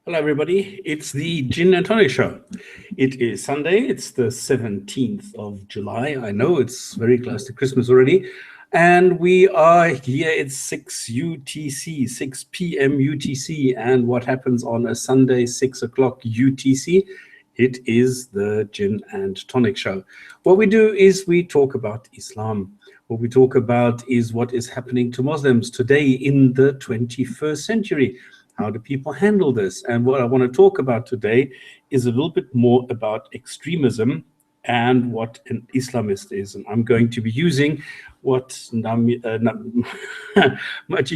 Hello, everybody. It's the Jinn and Tonic show. It is Sunday. It's the 17th of July. I know it's very close to Christmas already. And we are here. It's 6 UTC, 6 p.m. UTC. And what happens on a Sunday, 6 o'clock UTC? It is the Jinn and Tonic show. What we do is we talk about Islam. What we talk about is what is happening to Muslims today in the 21st century. How do people handle this? And what I want to talk about today is a little bit more about extremism and what an Islamist is. And I'm going to be using what Majid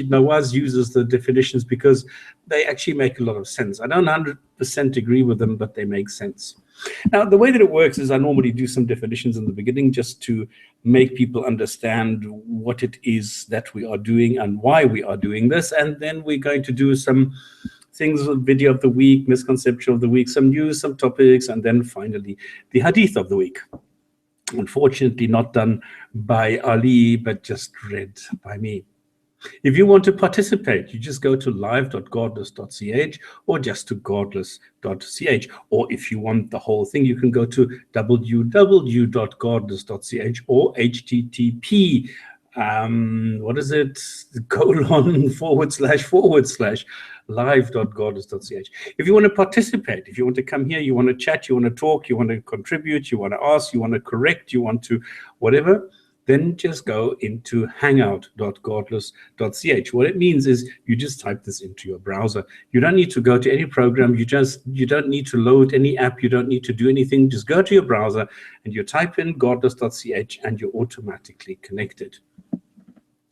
Nawaz uses the definitions because they actually make a lot of sense. I don't 100% agree with them, but they make sense. Now, the way that it works is I normally do some definitions in the beginning just to make people understand what it is that we are doing and why we are doing this. And then we're going to do some things, video of the week, misconception of the week, some news, some topics, and then finally the Hadith of the week. Unfortunately, not done by Ali, but just read by me. If you want to participate, you just go to live.godless.ch or just to godless.ch. Or if you want the whole thing, you can go to www.godless.ch or http ://live.godless.ch. If you want to participate, if you want to come here, you want to chat, you want to talk, you want to contribute, you want to ask, you want to correct, you want to whatever, then just go into hangout.godless.ch. What it means is you just type this into your browser. You don't need to go to any program. You don't need to load any app. You don't need to do anything. Just go to your browser and you type in godless.ch and you're automatically connected.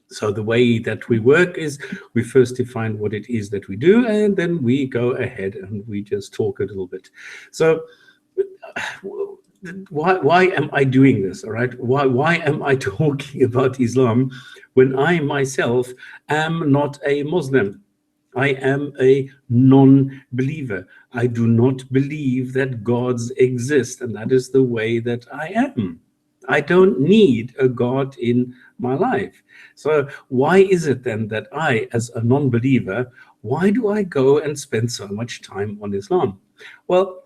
So the way that we work is we first define what it is that we do, and then we go ahead and we just talk a little bit. So why am I doing this? All right. Why am I talking about Islam when I myself am not a Muslim? I am a non-believer. I do not believe that gods exist, and that is the way that I am. I don't need a God in my life. So why is it then that I, as a non-believer, why do I go and spend so much time on Islam? Well,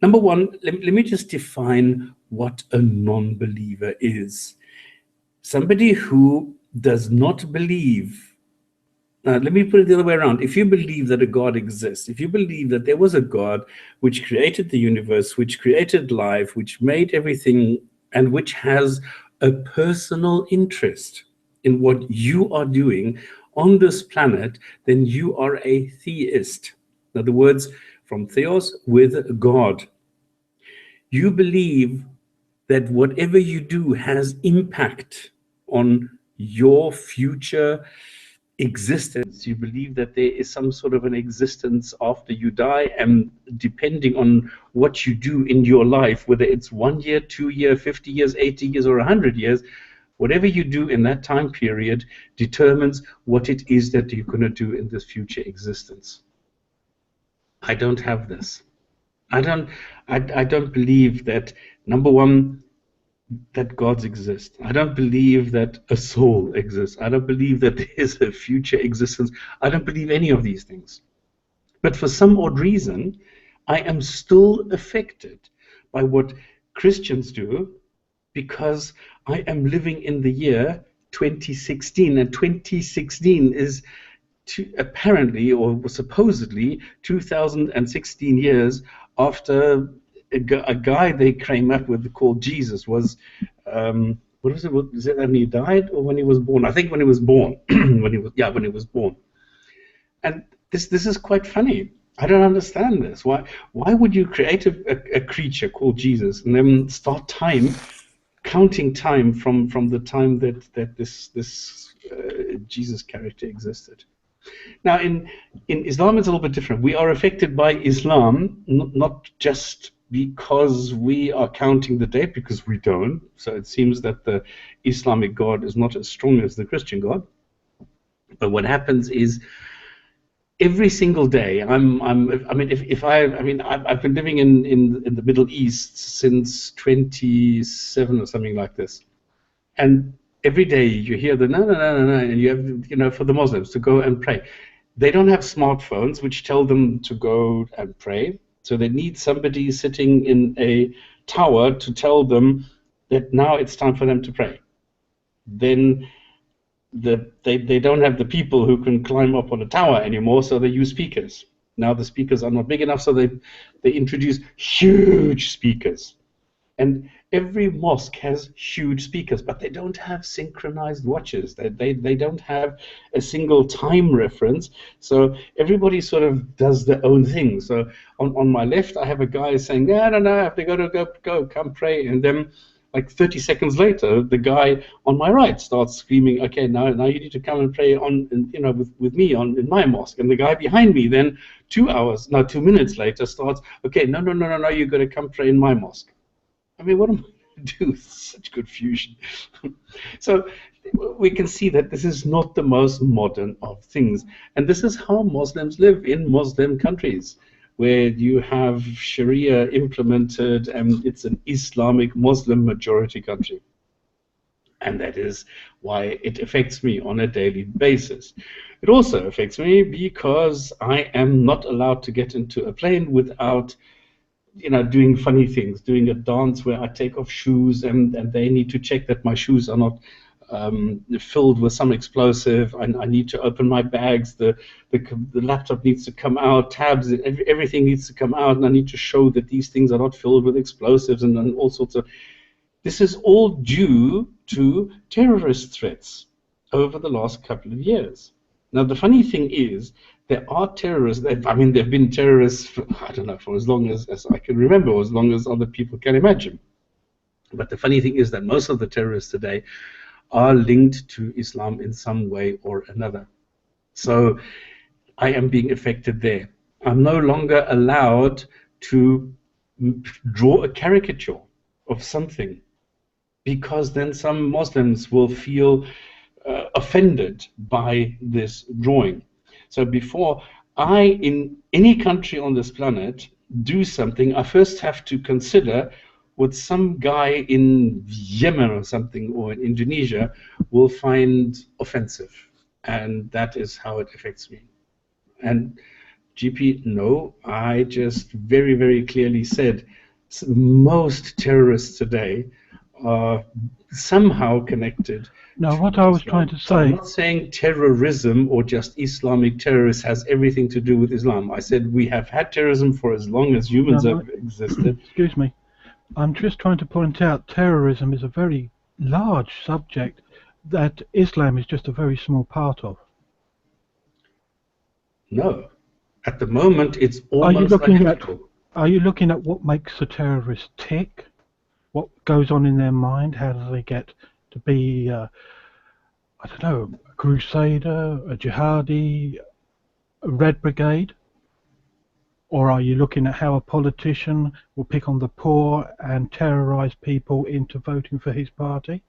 number one, let me just define what a non-believer is. Somebody who does not believe. Let me put it the other way around. If you believe that a God exists, if you believe that there was a God which created the universe, which created life, which made everything, and which has a personal interest in what you are doing on this planet, then you are a theist. In other words, from theos, with God. You believe that whatever you do has impact on your future existence. You believe that there is some sort of an existence after you die, and depending on what you do in your life, whether it's 1 year, 2 years, 50 years, 80 years, or 100 years, whatever you do in that time period determines what it is that you're going to do in this future existence. I don't have this. I don't believe that, number one, that gods exist. I don't believe that a soul exists. I don't believe that there is a future existence. I don't believe any of these things. But for some odd reason, I am still affected by what Christians do because I am living in the year 2016, and 2016 is apparently or supposedly 2016 years after a guy they came up with called Jesus was, what was it? Was it when he died or when he was born? I think when he was born. when he was born. And this is quite funny. I don't understand this. Why would you create a creature called Jesus and then start counting time from the time that this Jesus character existed? Now, in Islam, it's a little bit different. We are affected by Islam, not just because we are counting the date, because we don't. So it seems that the Islamic God is not as strong as the Christian God. But what happens is every single day, I've been living in the Middle East since 27 or something like this, and every day you hear the no, and you have, for the Muslims to go and pray. They don't have smartphones which tell them to go and pray. So they need somebody sitting in a tower to tell them that now it's time for them to pray. Then they don't have the people who can climb up on a tower anymore, so they use speakers. Now the speakers are not big enough, so they introduce huge speakers. And every mosque has huge speakers, but they don't have synchronized watches. They don't have a single time reference. So everybody sort of does their own thing. So on my left, I have a guy saying, "No, no, no, I have to go, come pray." And then, like 30 seconds later, the guy on my right starts screaming, "Okay, now you need to come and pray with me in my mosque." And the guy behind me then 2 minutes later starts, "Okay, no, you got to come pray in my mosque." I mean, what am I going to do? Such confusion. So we can see that this is not the most modern of things. And this is how Muslims live in Muslim countries, where you have Sharia implemented and it's an Islamic Muslim majority country. And that is why it affects me on a daily basis. It also affects me because I am not allowed to get into a plane without doing funny things, doing a dance where I take off shoes and they need to check that my shoes are not filled with some explosive. I need to open my bags, the laptop needs to come out, tabs, everything needs to come out, and I need to show that these things are not filled with explosives and all sorts of... This is all due to terrorist threats over the last couple of years. Now, the funny thing is, there are terrorists. I mean, there have been terrorists, for as long as I can remember, or as long as other people can imagine. But the funny thing is that most of the terrorists today are linked to Islam in some way or another. So I am being affected there. I'm no longer allowed to draw a caricature of something, because then some Muslims will feel offended by this drawing. So before I, in any country on this planet, do something, I first have to consider what some guy in Yemen or something, or in Indonesia, will find offensive. And that is how it affects me. And GP, no, I just very, very clearly said most terrorists today are somehow connected. No, what I was trying to say... I'm not saying terrorism or just Islamic terrorists has everything to do with Islam. I said we have had terrorism for as long as humans have existed. Excuse me. I'm just trying to point out terrorism is a very large subject that Islam is just a very small part of. No. At the moment, it's almost Are you looking at what makes a terrorist tick? What goes on in their mind? How do they get to be, I don't know, a crusader, a jihadi, a Red Brigade? Or are you looking at how a politician will pick on the poor and terrorize people into voting for his party?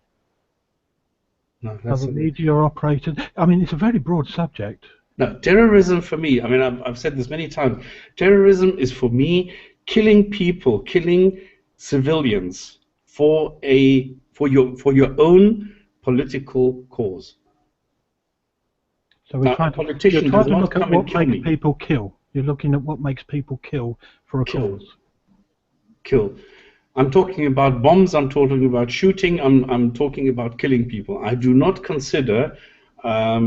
No, that's the media operators. I mean, it's a very broad subject. No, terrorism for me, I mean, I've said this many times, terrorism is for me killing people, killing civilians for your own political cause. So we're trying to look at what makes people kill. You're looking at what makes people kill for a cause. Kill. I'm talking about bombs. I'm talking about shooting. I'm talking about killing people. I do not consider, I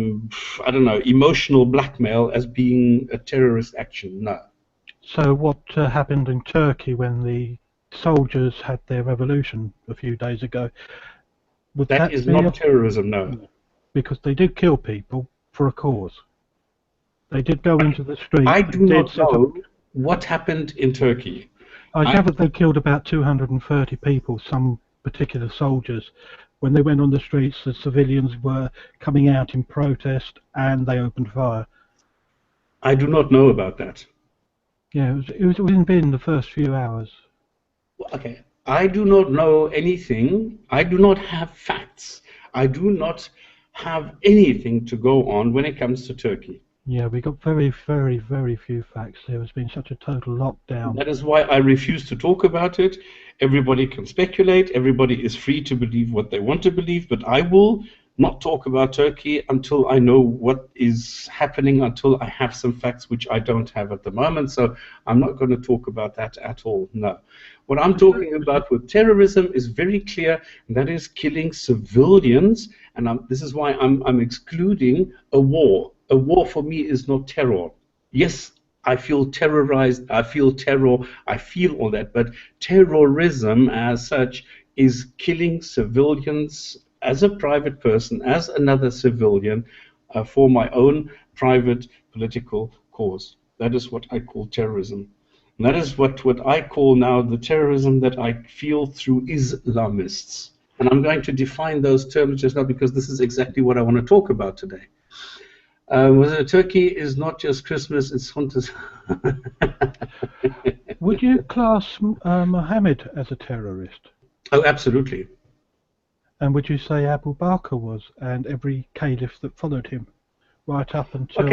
don't know, emotional blackmail as being a terrorist action. No. So what happened in Turkey when the soldiers had their revolution a few days ago? That is not terrorism, no. Because they did kill people for a cause. They did go into the street. I do not know what happened in Turkey. I gather they killed about 230 people, some particular soldiers. When they went on the streets, the civilians were coming out in protest and they opened fire. I do not know about that. Yeah, it was within the first few hours. Okay, I do not know anything. I do not have facts. I do not have anything to go on when it comes to Turkey. Yeah, we got very, very, very few facts. There has been such a total lockdown. That is why I refuse to talk about it. Everybody can speculate. Everybody is free to believe what they want to believe, but I will not talk about Turkey until I know what is happening, until I have some facts which I don't have at the moment. So I'm not going to talk about that at all, no. What I'm talking about with terrorism is very clear, and that is killing civilians, and this is why I'm excluding a war. A war for me is not terror. Yes, I feel terrorized, I feel terror, I feel all that, but terrorism as such is killing civilians as a private person, as another civilian, for my own private political cause. That is what I call terrorism. And that is what I call now the terrorism that I feel through Islamists. And I'm going to define those terms just now because this is exactly what I want to talk about today. Turkey is not just Christmas, it's Hunters. Would you class Mohammed as a terrorist? Oh, absolutely. And would you say Abu Bakr was, and every caliph that followed him, right up until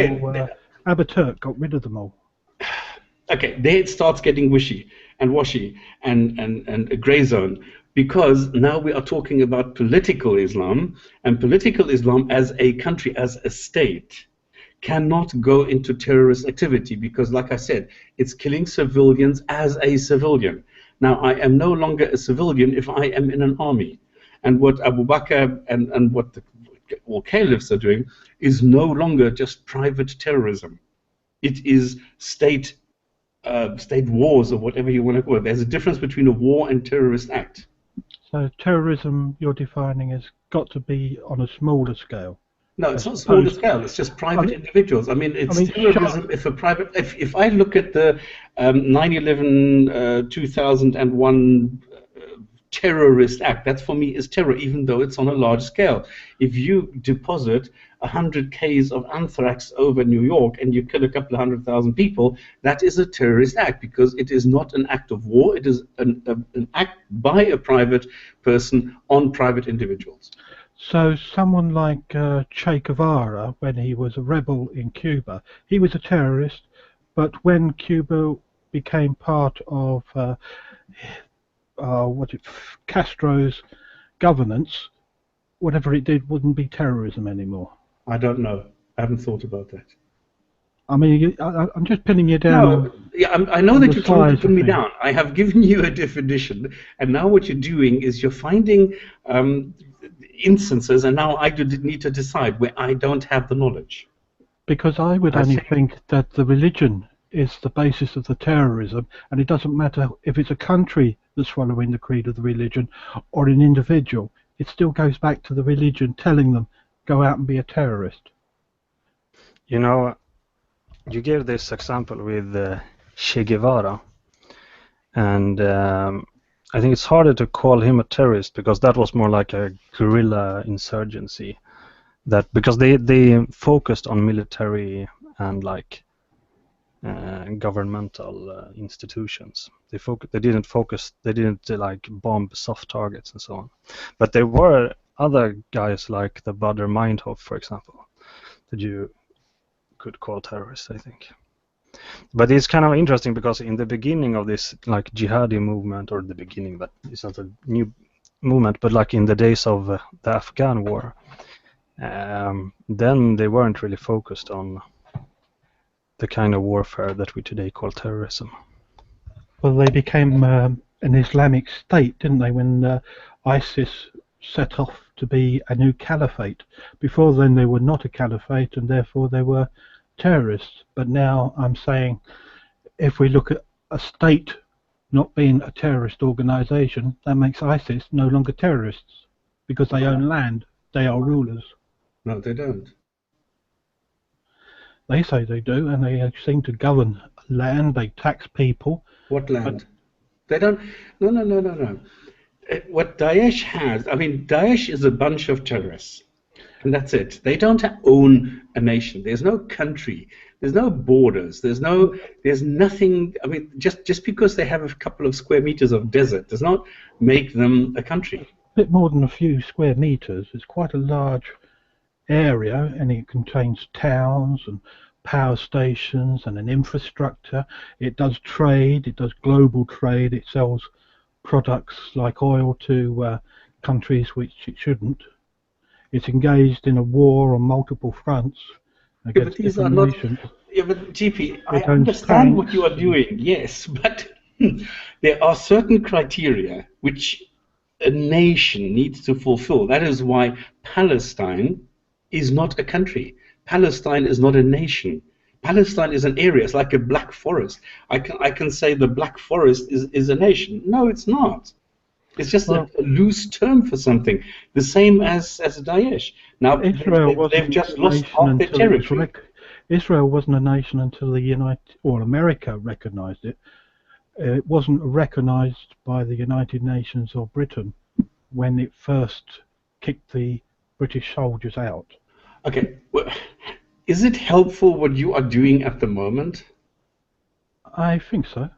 Ataturk got rid of them all? Okay, there it starts getting wishy and washy and a grey zone, because now we are talking about political Islam, and political Islam as a country, as a state, cannot go into terrorist activity because, like I said, it's killing civilians as a civilian. Now, I am no longer a civilian if I am in an army. And what Abu Bakr and what all caliphs are doing is no longer just private terrorism. It is state wars, or whatever you want to call it. There's a difference between a war and terrorist act. So terrorism you're defining has got to be on a smaller scale. No, it's not smaller scale. It's just private individuals. I mean, terrorism. If I look at the 9/11 2001 terrorist act, that for me is terror, even though it's on a large scale. If you deposit 100 Ks of anthrax over New York and you kill a couple of 100,000 people, that is a terrorist act because it is not an act of war. It is an act by a private person on private individuals. So someone like Che Guevara, when he was a rebel in Cuba, he was a terrorist, but when Cuba became part of Castro's governance, whatever it did wouldn't be terrorism anymore. I don't know. I haven't thought about that. I mean, I'm just pinning you down. No, yeah, I know that you're trying to pin me down. I have given you a definition, and now what you're doing is you're finding instances, and now I need to decide where I don't have the knowledge. Because I would only think that the religion is the basis of the terrorism, and it doesn't matter if it's a country that's following the creed of the religion or an individual. It still goes back to the religion telling them, go out and be a terrorist. You know, you gave this example with Che Guevara, and I think it's harder to call him a terrorist because that was more like a guerrilla insurgency. That because they focused on military and like governmental institutions. They didn't like bomb soft targets and so on. But there were other guys like the Badr Meinhof, for example, that you could call terrorists, I think. But it's kind of interesting because in the beginning of this like jihadi movement, or the beginning, but it's not a new movement, but like in the days of the Afghan war, then they weren't really focused on the kind of warfare that we today call terrorism. Well, they became an Islamic state, didn't they, when ISIS set off to be a new caliphate. Before then they were not a caliphate, and therefore they were terrorists. But now I'm saying if we look at a state not being a terrorist organization, that makes ISIS no longer terrorists because they own land. They are rulers. No, they don't. They say they do, and they seem to govern land. They tax people. What land? They don't. No. What Daesh has, I mean, Daesh is a bunch of terrorists, and that's it. They don't own a nation. There's no country. There's no borders. There's nothing. I mean, just because they have a couple of square meters of desert does not make them a country. A bit more than a few square meters. It's quite a large area, and it contains towns and power stations and an infrastructure. It does trade. It does global trade. It sells products like oil to countries which it shouldn't. It's engaged in a war on multiple fronts Yeah, against but these are different not. nations. Yeah, but GP, I It owns understand what you are tanks. doing, yes, but there are certain criteria which a nation needs to fulfill. That is why Palestine is not a country. Palestine is not a nation. Palestine is an area. It's like a black forest. I can say the black forest is a nation. No, it's not. It's just Well, a loose term for something. The same as Daesh. Now Israel they've wasn't just a lost nation half their until it was territory. Israel wasn't a nation until the America recognized it. It wasn't recognized by the United Nations or Britain when it first kicked the British soldiers out. Okay, well, is it helpful what you are doing at the moment? I think so.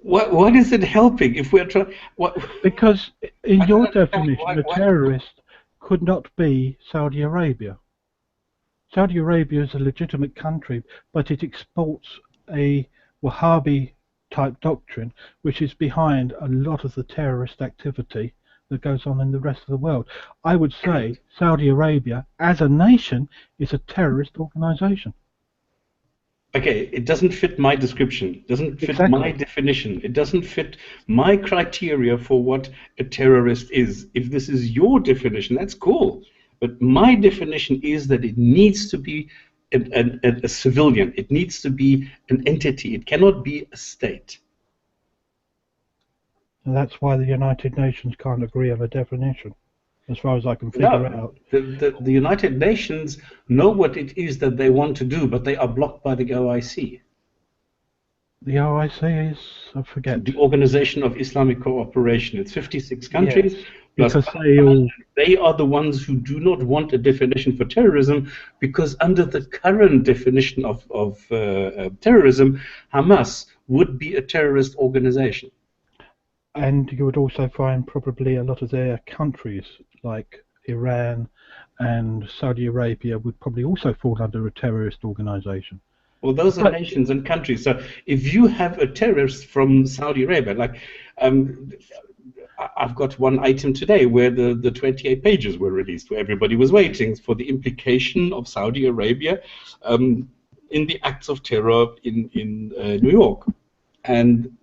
What is it helping if we're trying? What? Because in I don't your understand definition, a why. terrorist could not be Saudi Arabia. Saudi Arabia is a legitimate country, but it exports a Wahhabi type doctrine, which is behind a lot of the terrorist activity that goes on in the rest of the world. I would say Saudi Arabia, as a nation, is a terrorist organization. Okay, it doesn't fit my description. It doesn't fit Exactly. my definition. It doesn't fit my criteria for what a terrorist is. If this is your definition, that's cool. But my definition is that it needs to be a civilian. It needs to be an entity. It cannot be a state. And that's why the United Nations can't agree on a definition, as far as I can figure No, out. the United Nations know what it is that they want to do, but they are blocked by the OIC. The OIC is, I forget. The Organization of Islamic Cooperation. It's 56 countries. Yes, Plus because they are the ones who do not want a definition for terrorism, because under the current definition of terrorism, Hamas would be a terrorist organization. and you would also find probably a lot of their countries, like Iran and Saudi Arabia, would probably also fall under a terrorist organization. Well, those are nations and countries. So if you have a terrorist from Saudi Arabia, like I've got one item today where the 28 pages were released, where everybody was waiting for the implication of Saudi Arabia in the acts of terror in New York. And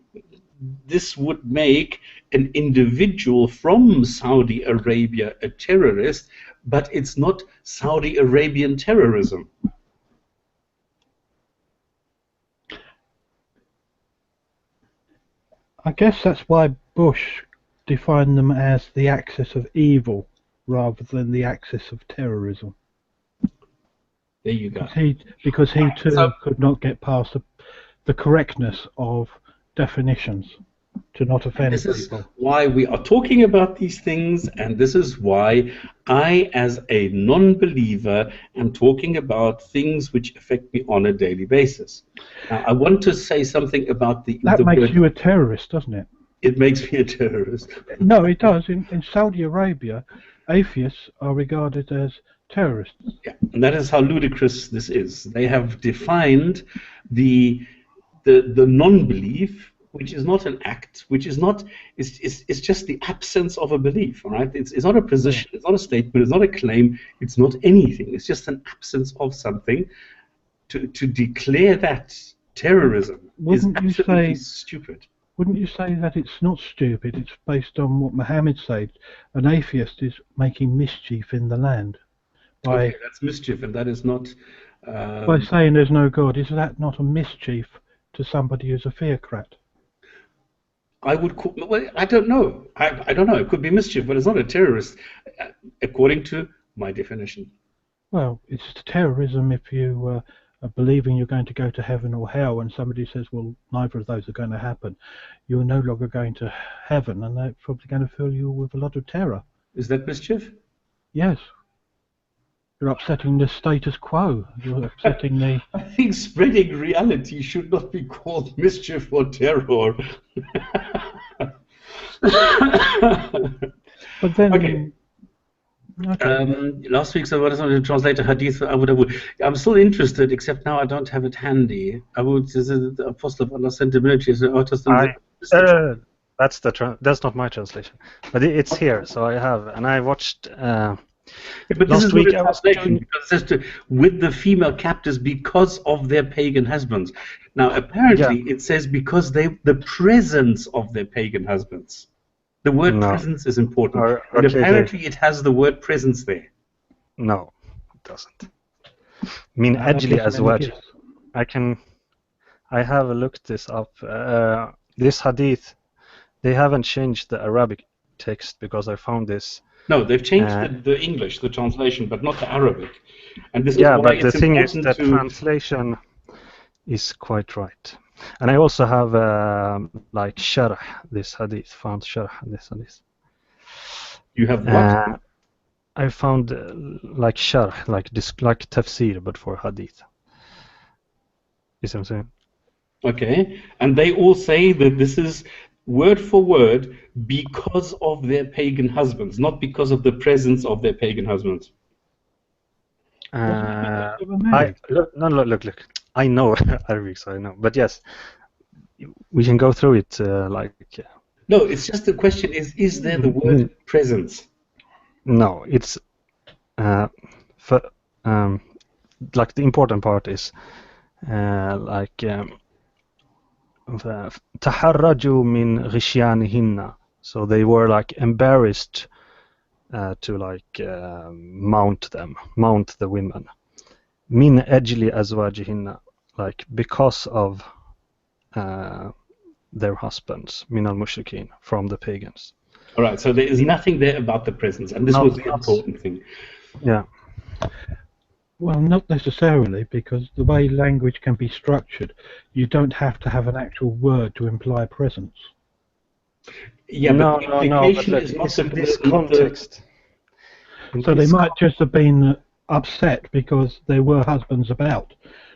this would make an individual from Saudi Arabia a terrorist, but it's not Saudi Arabian terrorism. I guess that's why Bush defined them as the axis of evil rather than the axis of terrorism. There you go. Because he too could not get past the correctness of definitions to not offend This is people. why we are talking about these things, and this is why I, as a non-believer, am talking about things which affect me on a daily basis. Now, I want to say something about That makes word. you a terrorist, doesn't it? It makes me a terrorist. No, it does. In Saudi Arabia, atheists are regarded as terrorists. Yeah, and that is how ludicrous this is. They have defined the non-belief, which is not an act, which is not, it's just the absence of a belief, all right? It's not a position, it's not a statement, it's not a claim, it's not anything. It's just an absence of something. To declare that terrorism is absolutely stupid. Wouldn't you say that it's not stupid? It's based on what Muhammad said. An atheist is making mischief in the land. Okay, that's mischief, and that is not... by saying there's no God, is that not a mischief to somebody who's a theocrat? I would call, well, I don't know. I don't know. It could be mischief, but it's not a terrorist, according to my definition. Well, it's terrorism if you are believing you're going to go to heaven or hell, and somebody says, well, neither of those are going to happen. You're no longer going to heaven, and they're probably going to fill you with a lot of terror. Is that mischief? Yes. You're upsetting the status quo. You're upsetting the... I think spreading reality should not be called mischief or terror. But then... Okay. Last week, so I wanted to translate a hadith. I'm still interested, except now I don't have it handy. The Apostle of Allah sent a military. That's not my translation, but it's here. So I have, and I watched. But this Last is week not a I was translation doing. because it says with the female captives because of their pagan husbands. Now, Yeah, apparently, it says because the presence of their pagan husbands. The word no. presence is important, and Okay, apparently, it has the word presence there. no, it doesn't. Min How ajli does many azwaj. gifts? I have looked this up. This hadith, they haven't changed the Arabic text because I found this. No, they've changed the English, the translation, but not the Arabic. And this is Yeah, why but the it's thing is, important the to. translation is quite right. And I also have like sharh this hadith, found sharh this hadith. You have what? I found like sharh, like tafsir, but for hadith. You see what I'm saying? Okay, and they all say that this is word for word because of their pagan husbands, not because of the presence of their pagan husbands. Wasn't it because they were I married? look. I know Arabic, so I know. But yes, we can go through it like. No, it's just the question is there the word presence? No, it's like the important part is like تحرجوا من غشيانهن, so they were like embarrassed to like mount the women. من أجل أزواجهن, like because of their husbands, من المشركين, from the pagans. All right, so there is nothing there about the presence, and this was the important thing. Yeah. Well, not necessarily, because the way language can be structured, you don't have to have an actual word to imply presence. Yeah, but the implication but is not in this context. So they might just have been upset because there were husbands about,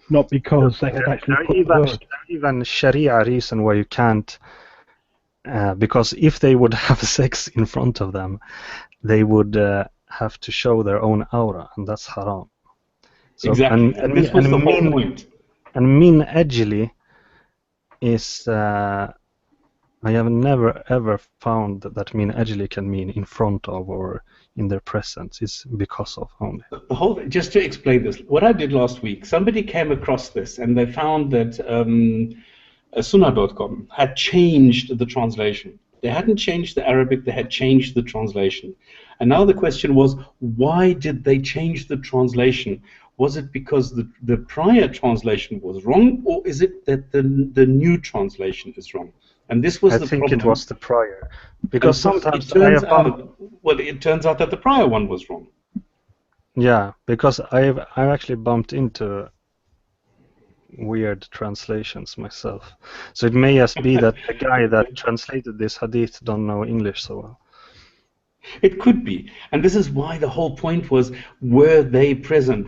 not because they had actually put the word. There's even Sharia reason why you can't, because if they would have sex in front of them, they would have to show their own aura, and that's haram. So, exactly, and this was the whole point. And min ajli is, I have never ever found that min ajli can mean in front of or in their presence. It's because of only. Just to explain this, what I did last week, somebody came across this and they found that Sunnah.com had changed the translation. They hadn't changed the Arabic, they had changed the translation. And now the question was, why did they change the translation? Was it because the prior translation was wrong, or is it that the new translation is wrong? And this was the problem. I think it was the prior, because sometimes it turns out that the prior one was wrong. Yeah, because I've actually bumped into weird translations myself. So it may just be that the guy that translated this hadith don't know English so well. It could be, and this is why the whole point was: were they present?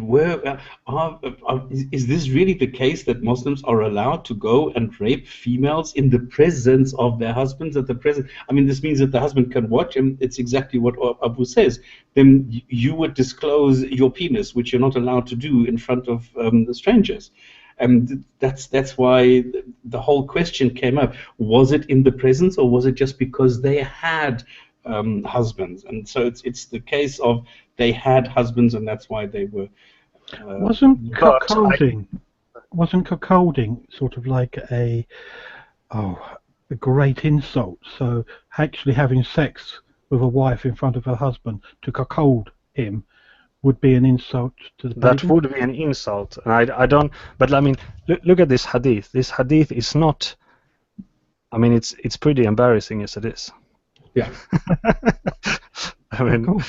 Is this really the case that Muslims are allowed to go and rape females in the presence of their husbands at the present? I mean, this means that the husband can watch, and it's exactly what Abu says. Then you would disclose your penis, which you're not allowed to do in front of the strangers. And that's why the whole question came up: was it in the presence, or was it just because they had husbands? And so it's the case of they had husbands, and that's why they were. Wasn't cuckolding sort of like a great insult? So actually having sex with a wife in front of her husband, to cuckold him, would be an insult to the That pagan? would be an insult, and I don't. But I mean, look at this hadith. This hadith is not. I mean, it's pretty embarrassing as it is. Yeah. I mean,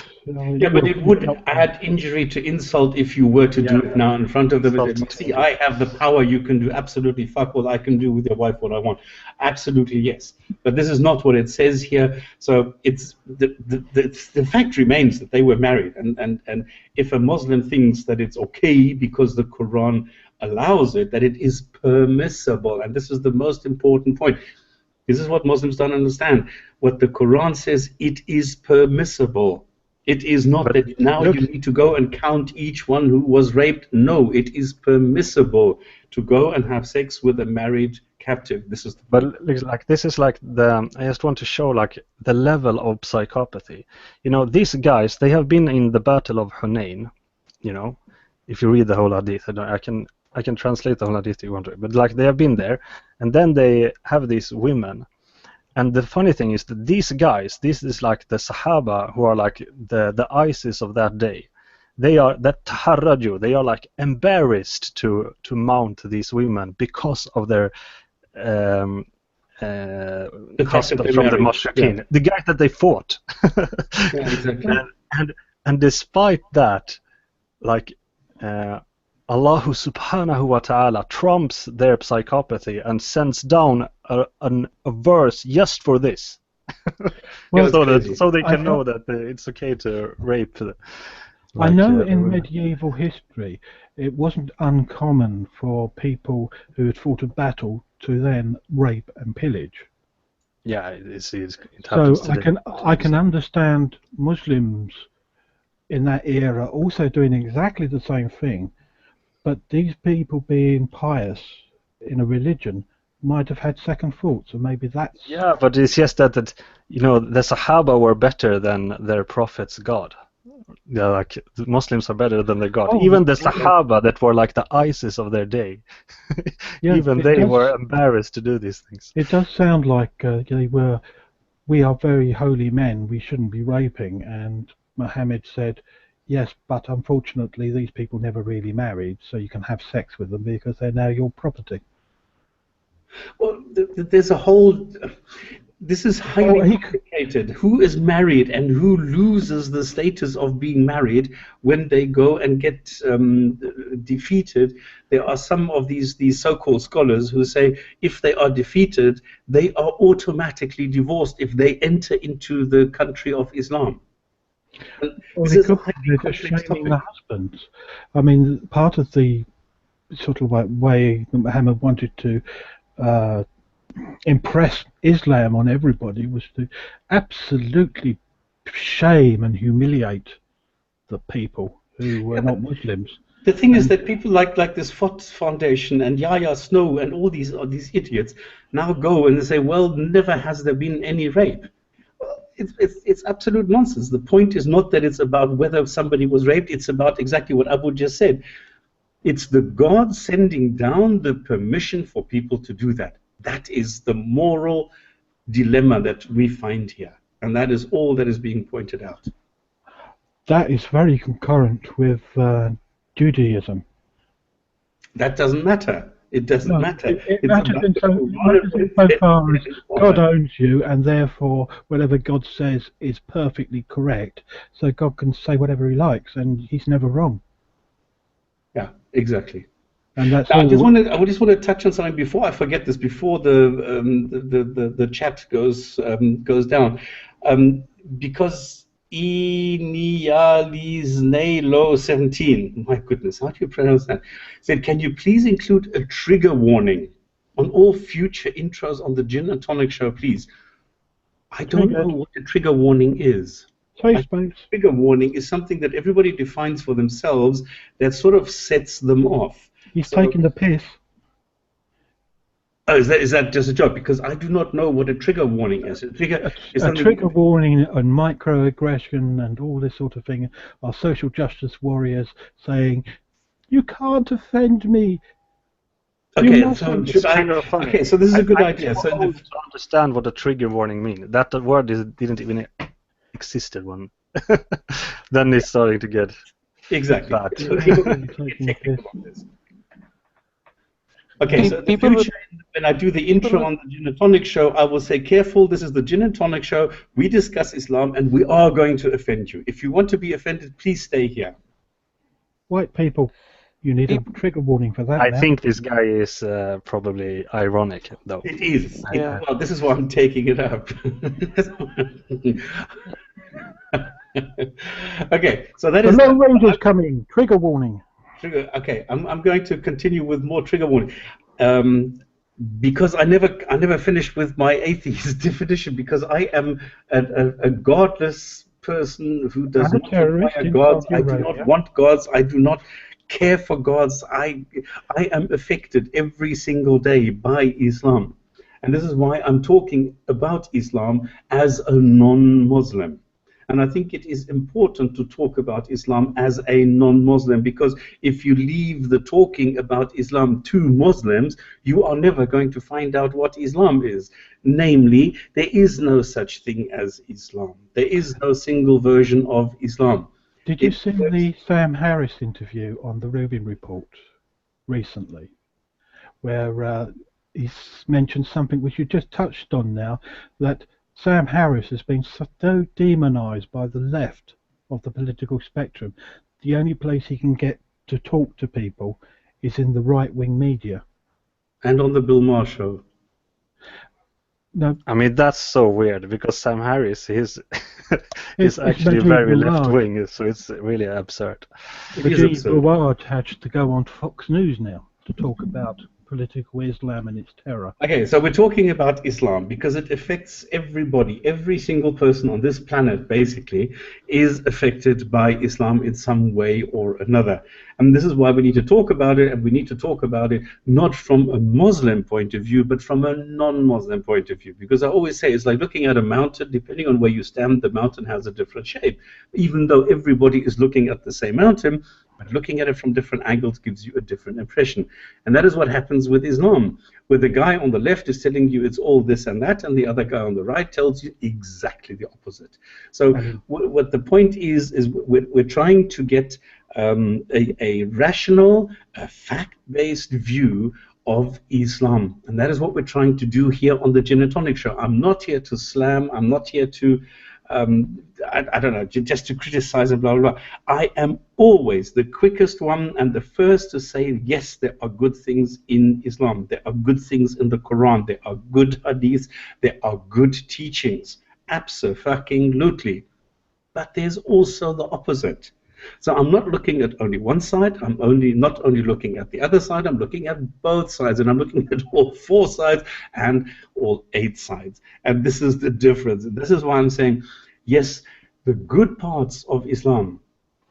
yeah, but it would add injury to insult if you were to do it now in front of them. See, I have the power. You can do absolutely fuck all. I can do with your wife what I want. Absolutely yes. But this is not what it says here. So it's the fact remains that they were married, and if a Muslim thinks that it's okay because the Quran allows it, that it is permissible, and this is the most important point. This is what Muslims don't understand. What the Quran says, it is permissible. It is not that now you need to go and count each one who was raped. No, it is permissible to go and have sex with a married captive. This is. But like this is like the. I just want to show like the level of psychopathy. You know, these guys, they have been in the Battle of Hunain. You know, if you read the whole Hadith, I can translate the whole Hadith if you want to. But like they have been there, and then they have these women. And the funny thing is that these guys, this is like the Sahaba who are like the ISIS of that day. They are that taharraju. They are like embarrassed to mount these women because of their husband from the Mushrikeen, the guy that they fought. Yeah, exactly. and despite that, like Allah subhanahu wa ta'ala trumps their psychopathy and sends down a verse just for this. Well, so they can know that it's okay to rape. I know in medieval history it wasn't uncommon for people who had fought a battle to then rape and pillage. Yeah, it happens so I can understand Muslims in that era also doing exactly the same thing, but these people being pious in a religion might have had second thoughts, and maybe that's... Yeah, but it's just that you know, the Sahaba were better than their prophet's God. Yeah, like the Muslims are better than their God. Even the Sahaba that were like the ISIS of their day, even they were embarrassed to do these things. It does sound like they were, we are very holy men, we shouldn't be raping, and Muhammad said, yes, but unfortunately these people never really married, so you can have sex with them because they're now your property. Well, there's a whole... This is highly complicated. Who is married and who loses the status of being married when they go and get defeated? There are some of these so-called scholars who say if they are defeated, they are automatically divorced if they enter into the country of Islam. Well, this is a highly complex topic. The husbands. I mean, part of the sort of like way that Muhammad wanted to impress Islam on everybody was to absolutely shame and humiliate the people who were not Muslims. The thing is that people like this Fox Foundation and Yahya Snow and all these idiots now go and they say, well, never has there been any rape. Well, it's absolute nonsense. The point is not that it's about whether somebody was raped. It's about exactly what Abu just said. It's the God sending down the permission for people to do that. That is the moral dilemma that we find here, and that is all that is being pointed out. That is very concurrent with Judaism. That doesn't matter. It doesn't matter. It matters insofar as God owns you, and therefore whatever God says is perfectly correct, so God can say whatever he likes, and he's never wrong. Yeah, exactly. And that's I just want to touch on something before I forget this. Before the chat goes down, because Inialisnelo 17. My goodness, how do you pronounce that? Said, can you please include a trigger warning on all future intros on the Jinn&Tonic show, please? I don't know what a trigger warning is. Trigger warning is something that everybody defines for themselves that sort of sets them off. He's taking the piss. Oh, is that just a joke? Because I do not know what a trigger warning is. A trigger warning and microaggression and all this sort of thing are social justice warriors saying, you can't offend me. Okay, so this is a good idea. So to understand what a trigger warning means, that word didn't even exist when then it's starting to get bad. Okay, so when I do the intro on the Jinn&Tonic show, I will say, careful, this is the Jinn&Tonic show, we discuss Islam, and we are going to offend you. If you want to be offended, please stay here. White people, you need a trigger warning for that. I think this guy is probably ironic, though. It is. Yeah. Well, this is why I'm taking it up. Okay, so that is... The Lone Ranger's coming, trigger warning. Okay, I'm going to continue with more trigger warning, because I never finished with my atheist definition, because I am a godless person who does not require gods. I do not want gods. I do not care for gods. I am affected every single day by Islam. And this is why I'm talking about Islam as a non-Muslim. And I think it is important to talk about Islam as a non-Muslim, because if you leave the talking about Islam to Muslims, you are never going to find out what Islam is. Namely, there is no such thing as Islam. There is no single version of Islam. Did you see the Sam Harris interview on the Rubin Report recently, where he mentioned something which you just touched on now, that Sam Harris has been so demonized by the left of the political spectrum. The only place he can get to talk to people is in the right-wing media. And on the Bill Maher show. No, I mean, that's so weird, because Sam Harris is It's actually Majid very Bulard. left-wing, so it's really absurd. It is Majid absurd. Bulard has to go on Fox News now to talk about political Islam and its terror. Okay, so we're talking about Islam because it affects everybody. Every single person on this planet, basically, is affected by Islam in some way or another. And this is why we need to talk about it, and we need to talk about it not from a Muslim point of view, but from a non-Muslim point of view. Because I always say it's like looking at a mountain. Depending on where you stand, the mountain has a different shape. Even though everybody is looking at the same mountain, but looking at it from different angles gives you a different impression. And that is what happens with Islam, where the guy on the left is telling you it's all this and that, and the other guy on the right tells you exactly the opposite. So what the point is we're trying to get a rational, fact-based view of Islam. And that is what we're trying to do here on the Jinn&Tonic show. I'm not here to slam. I'm not here to I don't know, just to criticize and blah, blah, blah. I am always the quickest one and the first to say, yes, there are good things in Islam. There are good things in the Quran. There are good hadiths. There are good teachings. Abso-fucking-lutely. But there's also the opposite. So I'm not looking at only one side. I'm not only looking at the other side. I'm looking at both sides, and I'm looking at all 4 sides and all 8 sides. And this is the difference. And this is why I'm saying, yes, the good parts of Islam,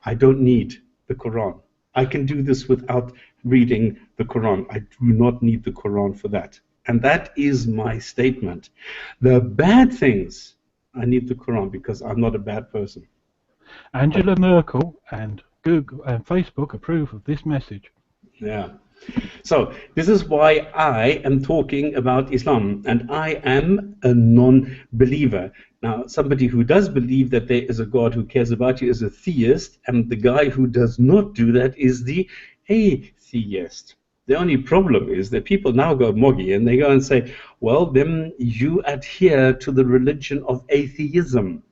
I don't need the Quran. I can do this without reading the Quran. I do not need the Quran for that. And that is my statement. The bad things, I need the Quran because I'm not a bad person. Angela Merkel and Google and Facebook approve of this message. Yeah. So this is why I am talking about Islam, and I am a non-believer. Now, somebody who does believe that there is a God who cares about you is a theist, and the guy who does not do that is the atheist. The only problem is that people now go moggy and they go and say, well, then you adhere to the religion of atheism.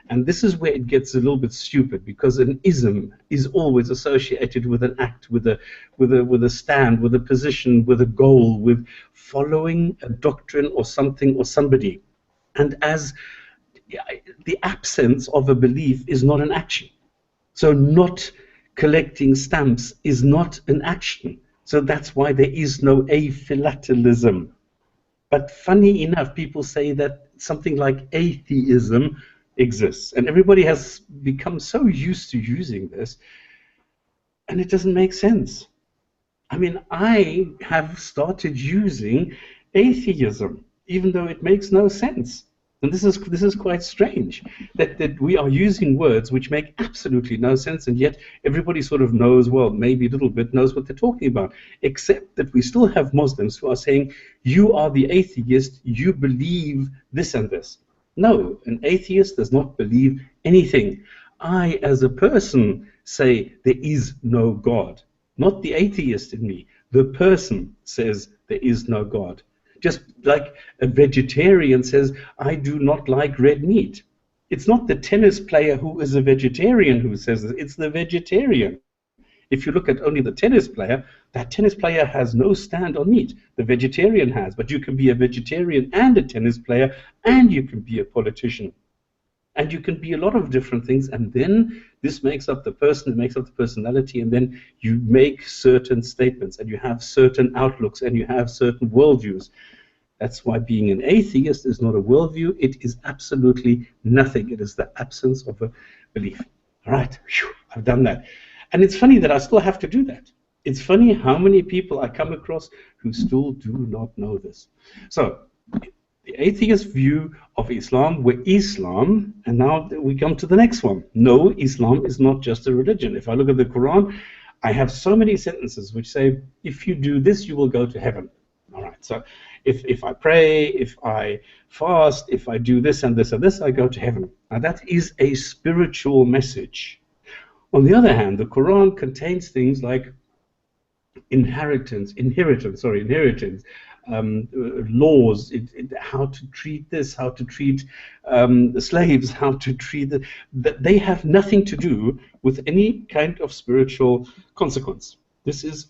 And this is where it gets a little bit stupid, because an ism is always associated with an act, with a stand, with a position, with a goal, with following a doctrine or something or somebody. And as the absence of a belief is not an action. So not collecting stamps is not an action. So that's why there is no aphilatalism. But funny enough, people say that something like atheism exists, and everybody has become so used to using this, and it doesn't make sense. I mean, I have started using atheism, even though it makes no sense. And this is quite strange, that we are using words which make absolutely no sense, and yet everybody sort of knows, well, maybe a little bit knows what they're talking about, except that we still have Muslims who are saying, you are the atheist, you believe this and this. No, an atheist does not believe anything. I, as a person, say there is no God. Not the atheist in me. The person says there is no God. Just like a vegetarian says, I do not like red meat. It's not the tennis player who is a vegetarian who says this, it's the vegetarian. If you look at only the tennis player, that tennis player has no stand on meat. The vegetarian has, but you can be a vegetarian and a tennis player, and you can be a politician. And you can be a lot of different things, and then this makes up the person, it makes up the personality, and then you make certain statements, and you have certain outlooks, and you have certain worldviews. That's why being an atheist is not a worldview, it is absolutely nothing. It is the absence of a belief. All right, I've done that. And it's funny that I still have to do that. It's funny how many people I come across who still do not know this. So, the atheist view of Islam, where Islam, and now we come to the next one. No, Islam is not just a religion. If I look at the Quran, I have so many sentences which say, if you do this, you will go to heaven. All right, so if I pray, if I fast, if I do this and this and this, I go to heaven. Now that is a spiritual message. On the other hand, the Quran contains things like inheritance, laws, how to treat this, how to treat the slaves, how to treat that they have nothing to do with any kind of spiritual consequence. This is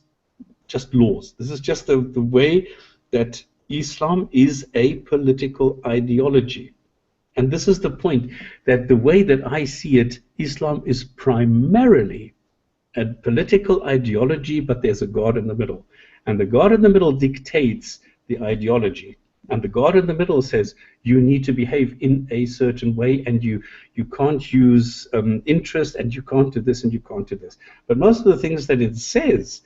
just laws. This is just the way that Islam is a political ideology. And this is the point, that the way that I see it, Islam is primarily a political ideology, but there's a God in the middle. And the God in the middle dictates the ideology. And the God in the middle says, you need to behave in a certain way, and you can't use interest, and you can't do this, and you can't do this. But most of the things that it says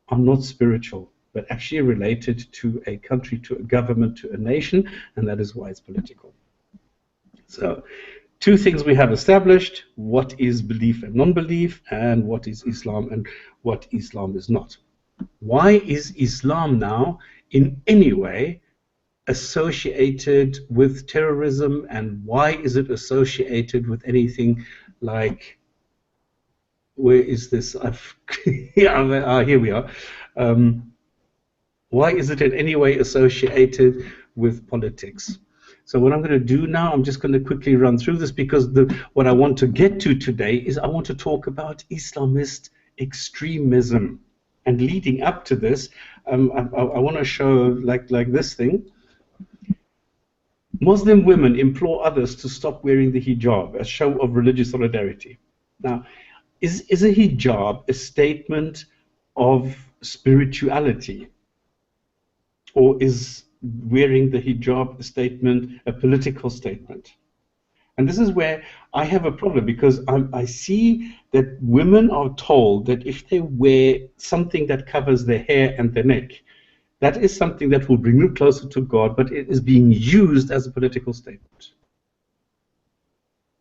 are not spiritual, but actually related to a country, to a government, to a nation, and that is why it's political. So, two things we have established: what is belief and non-belief, and what is Islam and what Islam is not. Why is Islam now in any way associated with terrorism, and why is it associated with anything like, where is this? Here we are. Why is it in any way associated with politics? So what I'm going to do now, I'm just going to quickly run through this, because what I want to get to today is I want to talk about Islamist extremism. And leading up to this, I want to show like this thing. Muslim women implore others to stop wearing the hijab, a show of religious solidarity. Now, is a hijab a statement of spirituality? Or is wearing the hijab statement a political statement? And this is where I have a problem, because I see that women are told that if they wear something that covers their hair and their neck, that is something that will bring them closer to God, but it is being used as a political statement.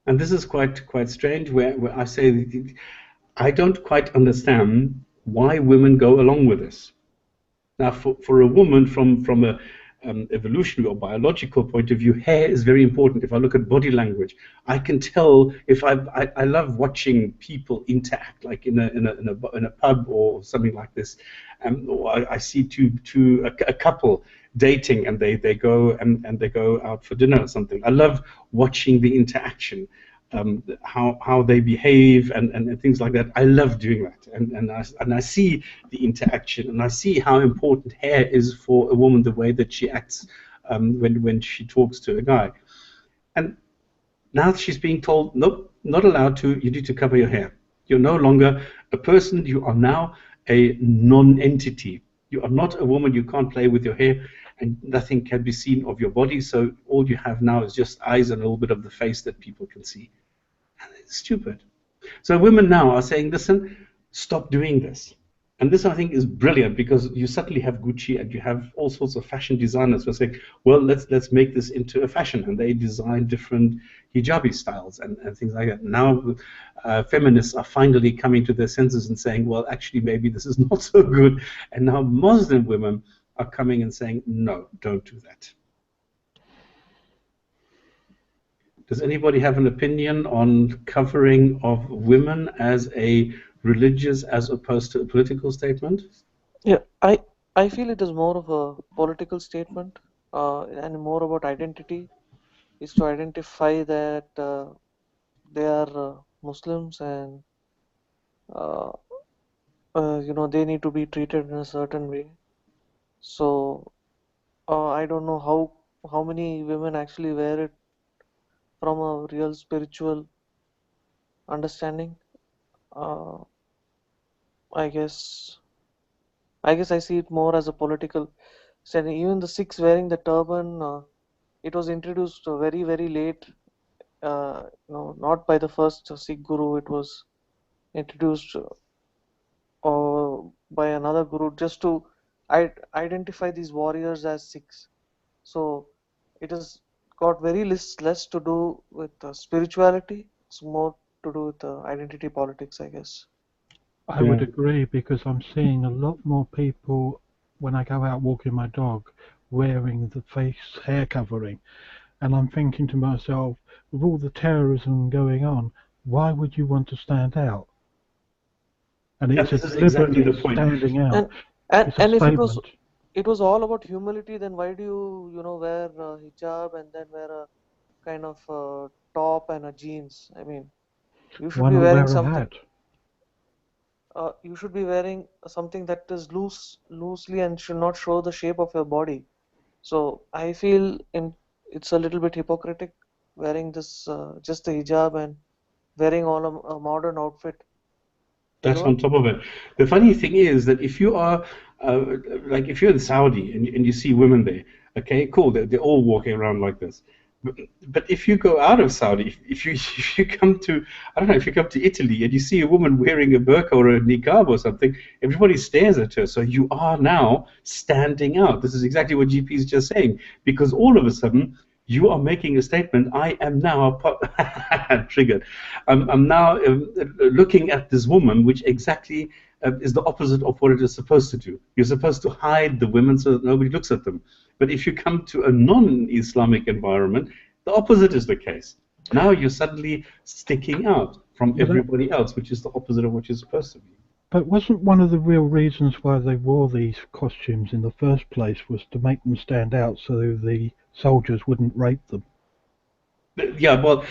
And this is quite strange, where I say I don't quite understand why women go along with this. Now, for a woman, from a evolutionary or biological point of view, hair is very important. If I look at body language, I can tell if I love watching people interact, like in a pub or something like this, or I see a couple dating, and they go and they go out for dinner or something. I love watching the interaction. How they behave and things like that. I love doing that, and I see the interaction, and I see how important hair is for a woman, the way that she acts when she talks to a guy. And now she's being told, nope, not allowed to. You need to cover your hair. You're no longer a person. You are now a non-entity. You are not a woman. You can't play with your hair, and nothing can be seen of your body. So all you have now is just eyes and a little bit of the face that people can see. And it's stupid. So women now are saying, listen, stop doing this. And this, I think, is brilliant, because you suddenly have Gucci and you have all sorts of fashion designers who are saying, well, let's make this into a fashion. And they design different hijabi styles and things like that. Now feminists are finally coming to their senses and saying, well, actually, maybe this is not so good. And now Muslim women are coming and saying, no, don't do that. Does anybody have an opinion on covering of women as a religious as opposed to a political statement? Yeah, I feel it is more of a political statement, and more about identity, is to identify that they are Muslims, and they need to be treated in a certain way. So I don't know how many women actually wear it from a real spiritual understanding. Uh, I guess I see it more as a political standing. Even the Sikhs wearing the turban, it was introduced very very late. Not by the first Sikh guru. It was introduced by another guru just to identify these warriors as Sikhs. So it has got very less to do with spirituality. It's more to do with identity politics, I guess. I would agree, because I'm seeing a lot more people when I go out walking my dog wearing the face hair covering, and I'm thinking to myself, with all the terrorism going on, why would you want to stand out? And Yeah, it's this is exactly deliberately the point. standing out. And and It's a and if statement. it was all about humility, then why do you wear hijab and then wear a kind of top and a jeans? I mean, you should Why be not wearing wear a something. hat? You should be wearing something that is loosely and should not show the shape of your body. So I feel it's a little bit hypocritic wearing this just the hijab and wearing all a modern outfit That's on alone. top of it. The funny thing is that if you are, like, if you're in Saudi and you see women there, okay, cool, they're all walking around like this. But if you go out of Saudi, if you come to, I don't know, if you come to Italy and you see a woman wearing a burqa or a niqab or something, everybody stares at her. So you are now standing out. This is exactly what GP is just saying, because all of a sudden you are making a statement. I am now triggered. I'm now looking at this woman, which exactly is the opposite of what it is supposed to do. You're supposed to hide the women so that nobody looks at them. But if you come to a non-Islamic environment, the opposite is the case. Now you're suddenly sticking out from But everybody else, which is the opposite of what you're supposed to be. But wasn't one of the real reasons why they wore these costumes in the first place was to make them stand out so the soldiers wouldn't rape them? Yeah, well,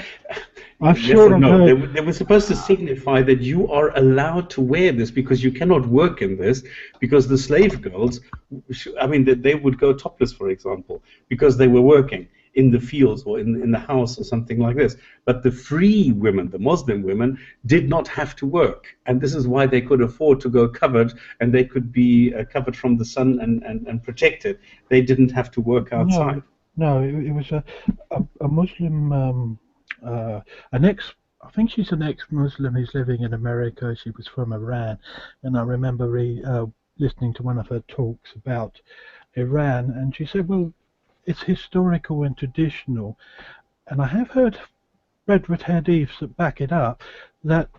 I've yes sort and of no. heard. They were supposed to signify that you are allowed to wear this because you cannot work in this, because the slave girls, I mean, they would go topless, for example, because they were working in the fields or in the house or something like this. But the free women, the Muslim women, did not have to work. And this is why they could afford to go covered, and they could be covered from the sun and protected. They didn't have to work outside. No, it was a Muslim, an ex. I think she's an ex-Muslim who's living in America. She was from Iran, and I remember listening to one of her talks about Iran, and she said, "Well, it's historical and traditional." And I have read with hadiths that back it up, that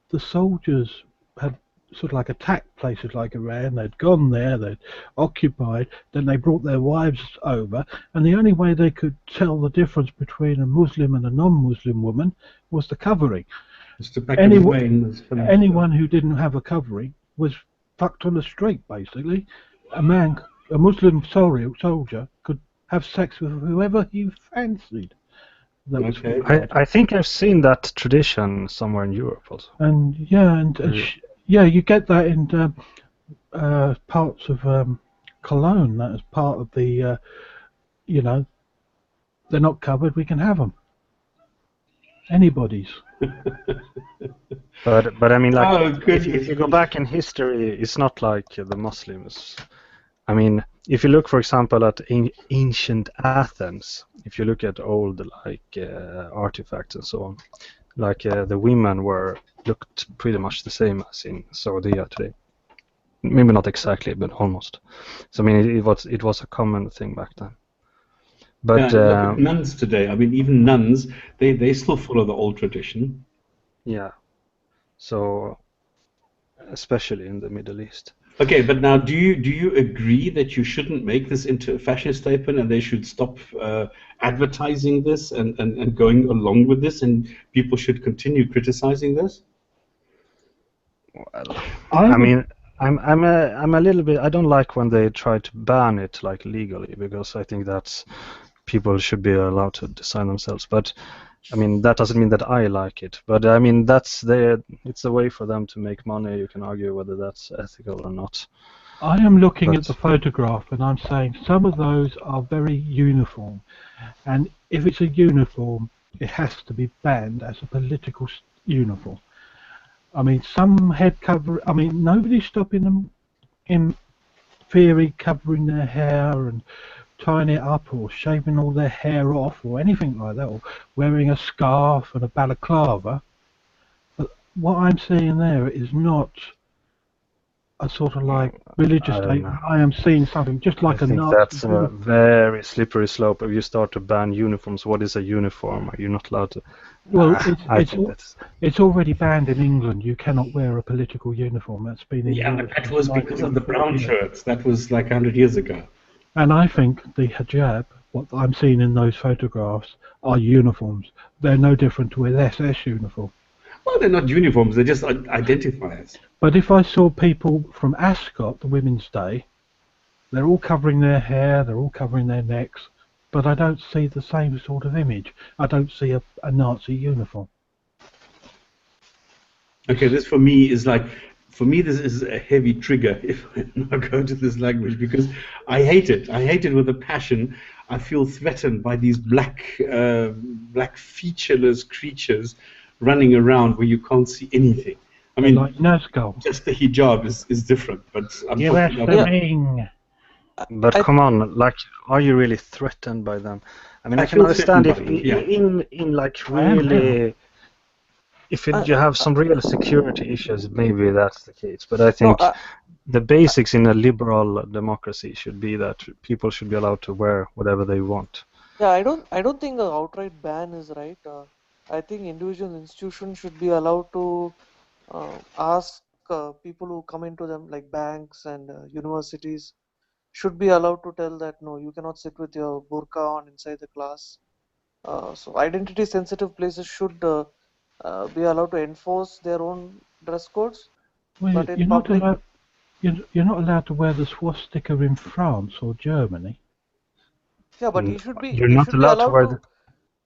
the soldiers had sort of like attacked places like Iran. They'd gone there, they'd occupied, then they brought their wives over, and the only way they could tell the difference between a Muslim and a non-Muslim woman was the covering. Just to pack them away Anyone who didn't have a covering was fucked on the street, basically. A Muslim soldier could have sex with whoever he fancied. That was Okay. I think I've seen that tradition somewhere in Europe also. And you get that in parts of Cologne. That is part of the, they're not covered. We can have them. Anybody's. But I mean, like, Oh, if you go back in history, it's not like the Muslims. I mean, if you look, for example, at ancient Athens, if you look at old artifacts and so on, like the women looked pretty much the same as in Saudi today. Maybe not exactly, but almost. So I mean, it was a common thing back then. But look at nuns today. I mean, even nuns, they still follow the old tradition. Yeah. So especially in the Middle East. Okay, but now, do you agree that you shouldn't make this into a fashion statement, and they should stop advertising this and going along with this, and people should continue criticizing this? Well, I mean, I'm a little bit. I don't like when they try to ban it like legally, because I think that's people should be allowed to decide themselves. But I mean, that doesn't mean that I like it. But I mean, it's a way for them to make money. You can argue whether that's ethical or not. I am looking at the photograph, and I'm saying some of those are very uniform. And if it's a uniform, it has to be banned as a political uniform. I mean, some head cover. I mean, nobody's stopping them, in theory, covering their hair and tying it up or shaving all their hair off or anything like that, or wearing a scarf and a balaclava. But what I'm seeing there is not a sort of like religious I don't statement. know. I am seeing something just like I a think Nazi that's a uniform. very slippery slope. If you start to ban uniforms, what is a uniform? Are you not allowed to? Well, I think that's. it's already banned in England. You cannot wear a political uniform. That's been Yeah, in but law that since was because of the brown 1948. shirts. That was like 100 years ago. And I think the hijab, what I'm seeing in those photographs, are uniforms. They're no different to an SS uniform. Well, they're not uniforms, they're just identifiers. But if I saw people from Ascot, the Women's Day, they're all covering their hair, they're all covering their necks, but I don't see the same sort of image. I don't see a Nazi uniform. Okay, this for me is like, for me this is a heavy trigger if I now go to this language, because I hate it. I hate it with a passion. I feel threatened by these black featureless creatures running around where you can't see anything. I They're mean, like Nazgul. just the hijab is different, but I'm Give talking us about the Yeah. ring. But I come on, like, are you really threatened by them? I mean, I I can feel understand threatened if by them, yeah. in like I am now. really, if I you have some real security issues, maybe that's the case. But I no think I, the basics in a liberal democracy should be that people should be allowed to wear whatever they want. yeah, I don't think an outright ban is right. I think individual institutions should be allowed to ask people who come into them, like banks and universities, should be allowed to tell that no, you cannot sit with your burqa on inside the class. So identity sensitive places should be allowed to enforce their own dress codes, Well, but in public, you're not allowed to wear the swastika in France or Germany. yeah, but Mm, You're not allowed to wear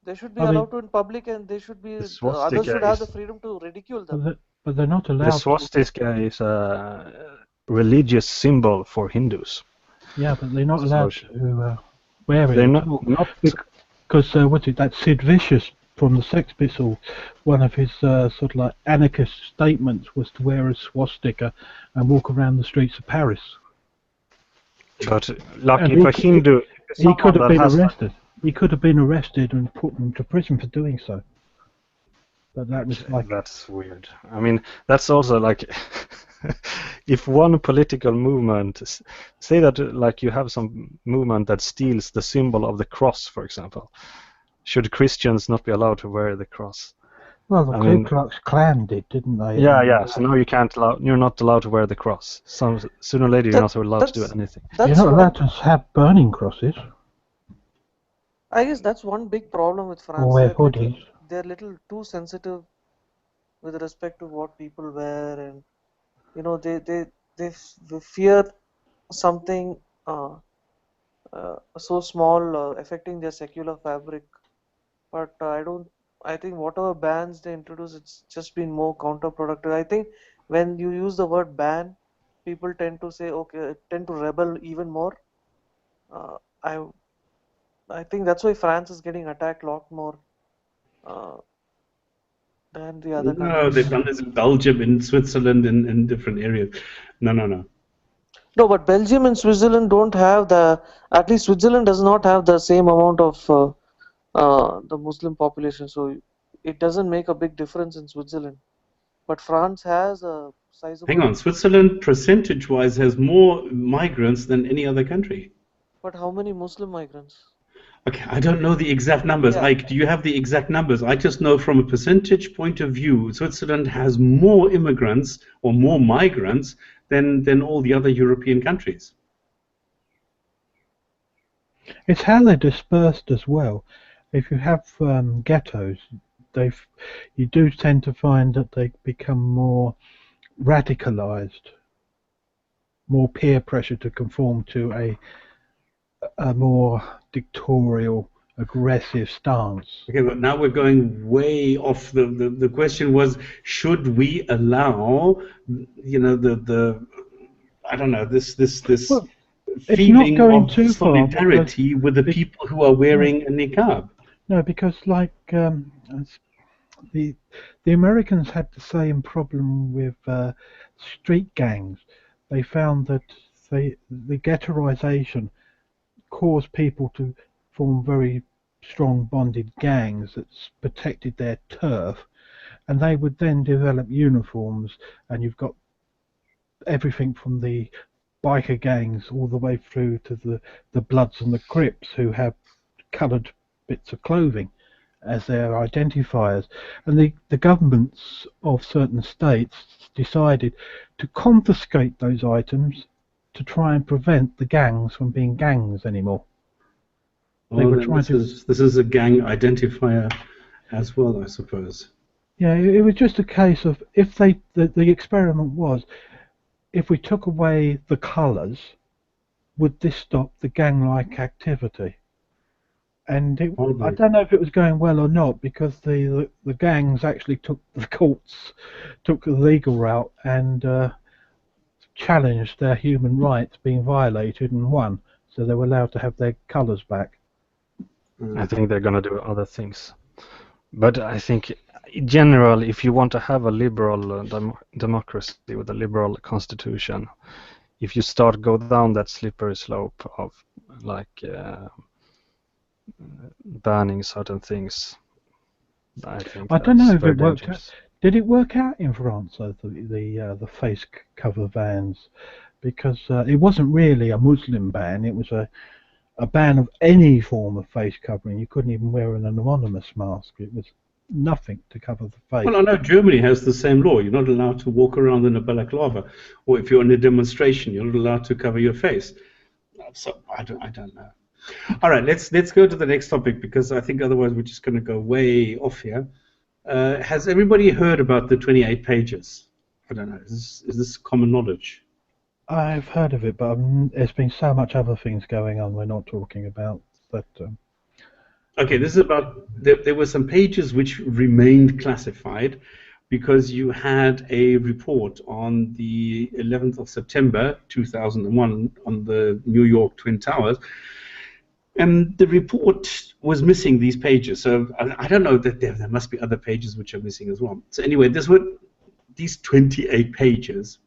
they should be I mean, allowed to in public, and they should be the others swastika should have the is freedom to ridicule them. but they're not the allowed to. swastika is a religious symbol for Hindus. Yeah, but they're not So allowed to wear it they're at not all. not Because what's it? That Sid Vicious from the Sex Pistols, one of his sort of like anarchist statements was to wear a swastika and walk around the streets of Paris. But like And if a Hindu, he could have someone that been has like, arrested. He could have been arrested and put into prison for doing so. But that was like, that's weird. I mean, that's also like if one political movement, say that like you have some movement that steals the symbol of the cross, for example, should Christians not be allowed to wear the cross? well, the I Ku mean, Klux Klan did, didn't they? yeah. So now you're not allowed to wear the cross. Sooner or later, you're That not allowed to do that's anything. You're that's not allowed one. to have burning crosses I guess that's one big problem with or France. wear hoodies. They're little too sensitive with respect to what people wear, and you know they fear something so small affecting their secular fabric. But I don't. I think whatever bans they introduce, it's just been more counterproductive. I think when you use the word ban, people tend to say, okay, tend to rebel even more. Uh, I I think that's why France is getting attacked a lot more uh, than the other No, they've countries. done this in Belgium, in Switzerland, in different areas. No. No, but Belgium and Switzerland don't have at least Switzerland does not have the same amount of the Muslim population, so it doesn't make a big difference in Switzerland. But France has a Hang sizable. on, Switzerland percentage-wise has more migrants than any other country. But how many Muslim migrants? Okay, I don't know the exact numbers. Yeah, Ike, do you have the exact numbers? I just know from a percentage point of view, Switzerland has more immigrants or more migrants than all the other European countries. It's how they're dispersed as well. If you have ghettos, you do tend to find that they become more radicalized, more peer pressure to conform to a more dictatorial, aggressive stance. Okay, but now we're going way off. The question was, should we allow, the I don't know, this Well, it's not feeling going of too far because solidarity with the people who are wearing a niqab? no, because like the Americans had the same problem with street gangs. They found that the ghettoization caused people to form very strong bonded gangs that protected their turf, and they would then develop uniforms, and you've got everything from the biker gangs all the way through to the Bloods and the Crips, who have coloured bits of clothing as their identifiers. And the governments of certain states decided to confiscate those items to try and prevent the gangs from being gangs anymore. They Oh, were then trying this is a gang identifier as well, I suppose. Yeah, it was just a case of, if the experiment was, if we took away the colours, would this stop the gang-like activity? And I Probably. don't know if it was going well or not, because the gangs actually took the courts, took the legal route, and challenged their human rights being violated and won. So they were allowed to have their colours back. I think they're going to do other things. But I think, in general, if you want to have a liberal democracy with a liberal constitution, if you go down that slippery slope of like banning certain things, I think I don't know if very it worked out. dangerous. Did it work out in France, though, the face cover bans? Because it wasn't really a Muslim ban. It was a ban of any form of face covering. You couldn't even wear an anonymous mask. It was nothing to cover the face. Well, I know Germany has the same law. You're not allowed to walk around in a balaclava, or if you're in a demonstration, you're not allowed to cover your face. So I don't know. All right, let's go to the next topic, because I think otherwise we're just going to go way off here. Has everybody heard about the 28 pages? I don't know. Is this common knowledge? I've heard of it, but there's been so much other things going on we're not talking about. But okay, this is about, there were some pages which remained classified because you had a report on the 11th of September 2001 on the New York Twin Towers, and the report was missing these pages. So I don't know, that there must be other pages which are missing as well. So anyway, these 28 pages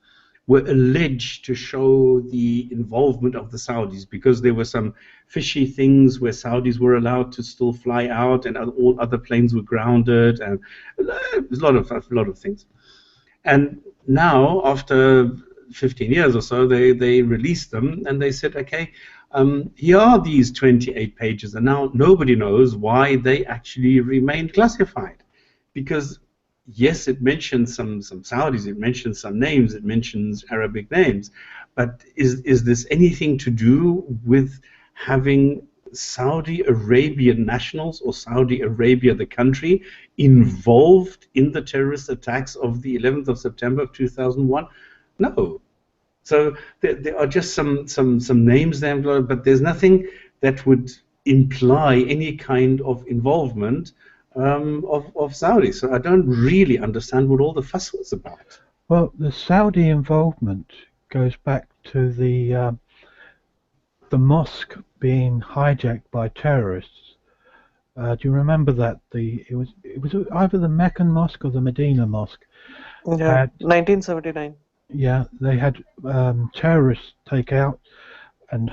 were alleged to show the involvement of the Saudis, because there were some fishy things where Saudis were allowed to still fly out and all other planes were grounded, and there's a lot of things. And now, after 15 years or so, they released them, and they said, okay, here are these 28 pages, and now nobody knows why they actually remained classified, because yes, it mentions some Saudis, it mentions some names, it mentions Arabic names, but is this anything to do with having Saudi Arabian nationals, or Saudi Arabia the country, involved in the terrorist attacks of the 11th of September of 2001? No. So there are just some names there, but there's nothing that would imply any kind of involvement of Saudi. So I don't really understand what all the fuss was about. well, the Saudi involvement goes back to the mosque being hijacked by terrorists. Do you remember that? It was either the Meccan mosque or the Medina mosque. Yeah, 1979. Yeah, they had terrorists take out and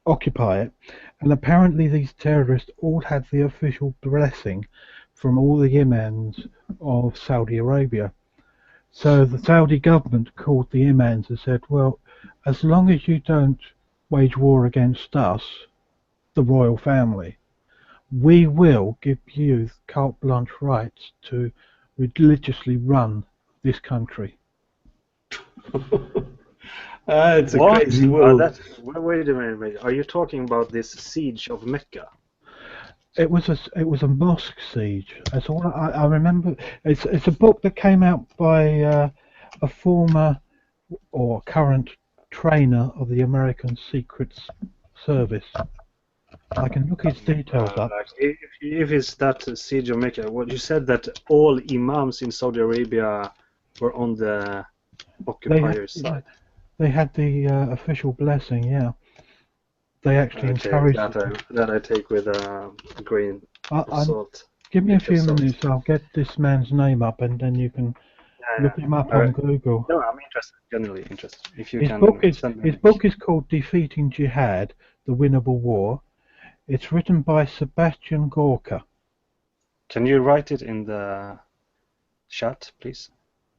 occupy it, and apparently these terrorists all had the official blessing from all the imams of Saudi Arabia. So the Saudi government called the imams and said, well, as long as you don't wage war against us, the royal family, we will give you carte blanche rights to religiously run this country. It's a crazy world. Wait a minute. Are you talking about this siege of Mecca? It was a mosque siege. That's all I remember. It's a book that came out by a former or current trainer of the American Secret Service. I can look his details up. If it's that siege of Mecca, well, you said that all imams in Saudi Arabia were on the occupier's side. They had the official blessing, yeah. They actually encouraged that I take with a grain of salt. Give me a few minutes, I'll get this man's name up, and then you can look him up on Google. No, I'm interested, generally interested. If you his book is called Defeating Jihad, The Winnable War. It's written by Sebastian Gorka. Can you write it in the chat, please?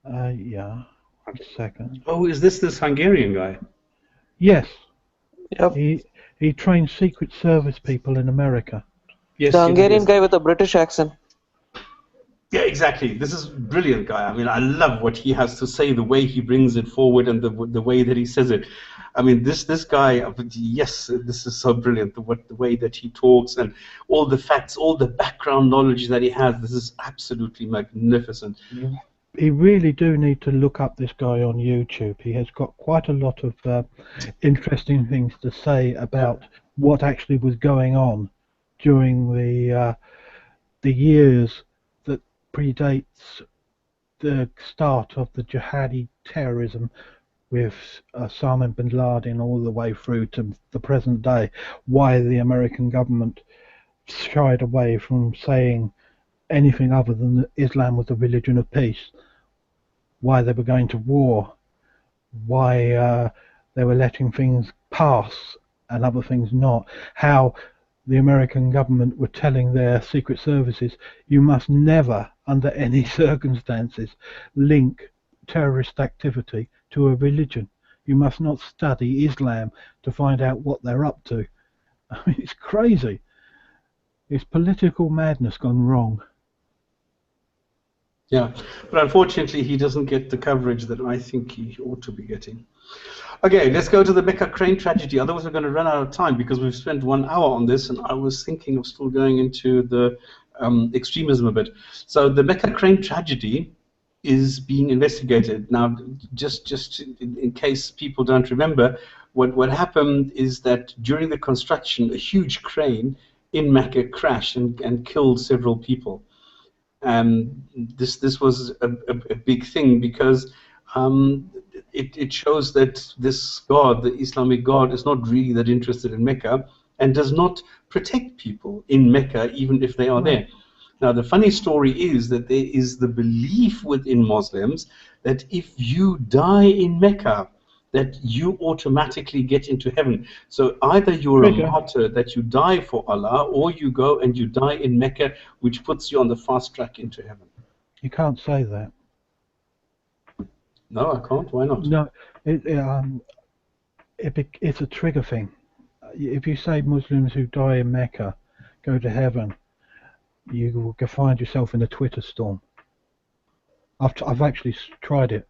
Yeah. a second. Oh, is this Hungarian guy? Yes, Yep. he trained Secret Service people in America. Yes, The yes, Hungarian yes. guy with a British accent. Yeah, exactly. This is brilliant guy. I mean, I love what he has to say, the way he brings it forward, and the way that he says it. I mean, this guy. Yes, this is so brilliant. The way that he talks and all the facts, all the background knowledge that he has. This is absolutely magnificent. You really do need to look up this guy on YouTube. He has got quite a lot of interesting things to say about what actually was going on during the years that predates the start of the jihadi terrorism with Osama bin Laden all the way through to the present day. Why the American government shied away from saying anything other than that Islam was a religion of peace. Why they were going to war, why they were letting things pass and other things not, how the American government were telling their secret services, you must never, under any circumstances, link terrorist activity to a religion. You must not study Islam to find out what they're up to. I mean, it's crazy. It's political madness gone wrong. Yeah, but unfortunately, he doesn't get the coverage that I think he ought to be getting. Okay, let's go to the Mecca crane tragedy. Otherwise, we're going to run out of time because we've spent 1 hour on this, and I was thinking of still going into the extremism a bit. So the Mecca crane tragedy is being investigated now. Just in case people don't remember, what happened is that during the construction, a huge crane in Mecca crashed and killed several people. This was a big thing because it shows that this God, the Islamic God, is not really that interested in Mecca and does not protect people in Mecca even if they are there. Now the funny story is that there is the belief within Muslims that if you die in Mecca, that you automatically get into heaven. So either you're a martyr, that you die for Allah, or you go and you die in Mecca, which puts you on the fast track into heaven. You can't say that. No, I can't. Why not? No, it's a trigger thing. If you say Muslims who die in Mecca go to heaven, you will find yourself in a Twitter storm. I've actually tried it.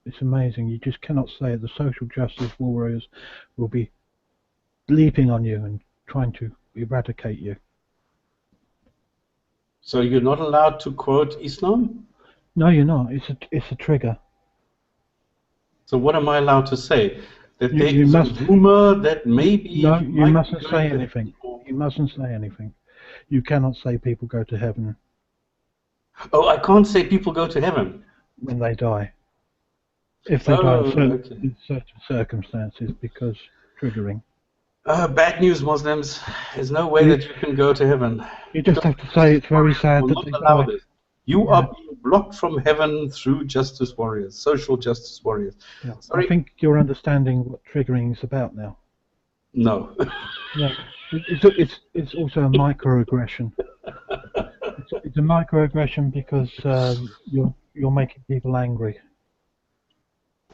It's amazing. You just cannot say it. The social justice warriors will be leaping on you and trying to eradicate you. So you're not allowed to quote Islam? No, you're not. It's a trigger. So what am I allowed to say? That You- there you is must- a rumor that maybe No, you you might mustn't be say going to anything. heaven. You mustn't say anything. You cannot say people go to heaven Oh, I can't say people go to heaven. when they die. If they die Okay. in certain circumstances, because triggering. Bad news, Muslims. There's no way that you can go to heaven. You just have to say it's very sad Will that not they allow die. this. You Yeah. are being blocked from heaven through justice warriors, social justice warriors. Yeah. Sorry? I think you're understanding what triggering is about now. No. Yeah, it's also a microaggression. It's a microaggression because you're making people angry.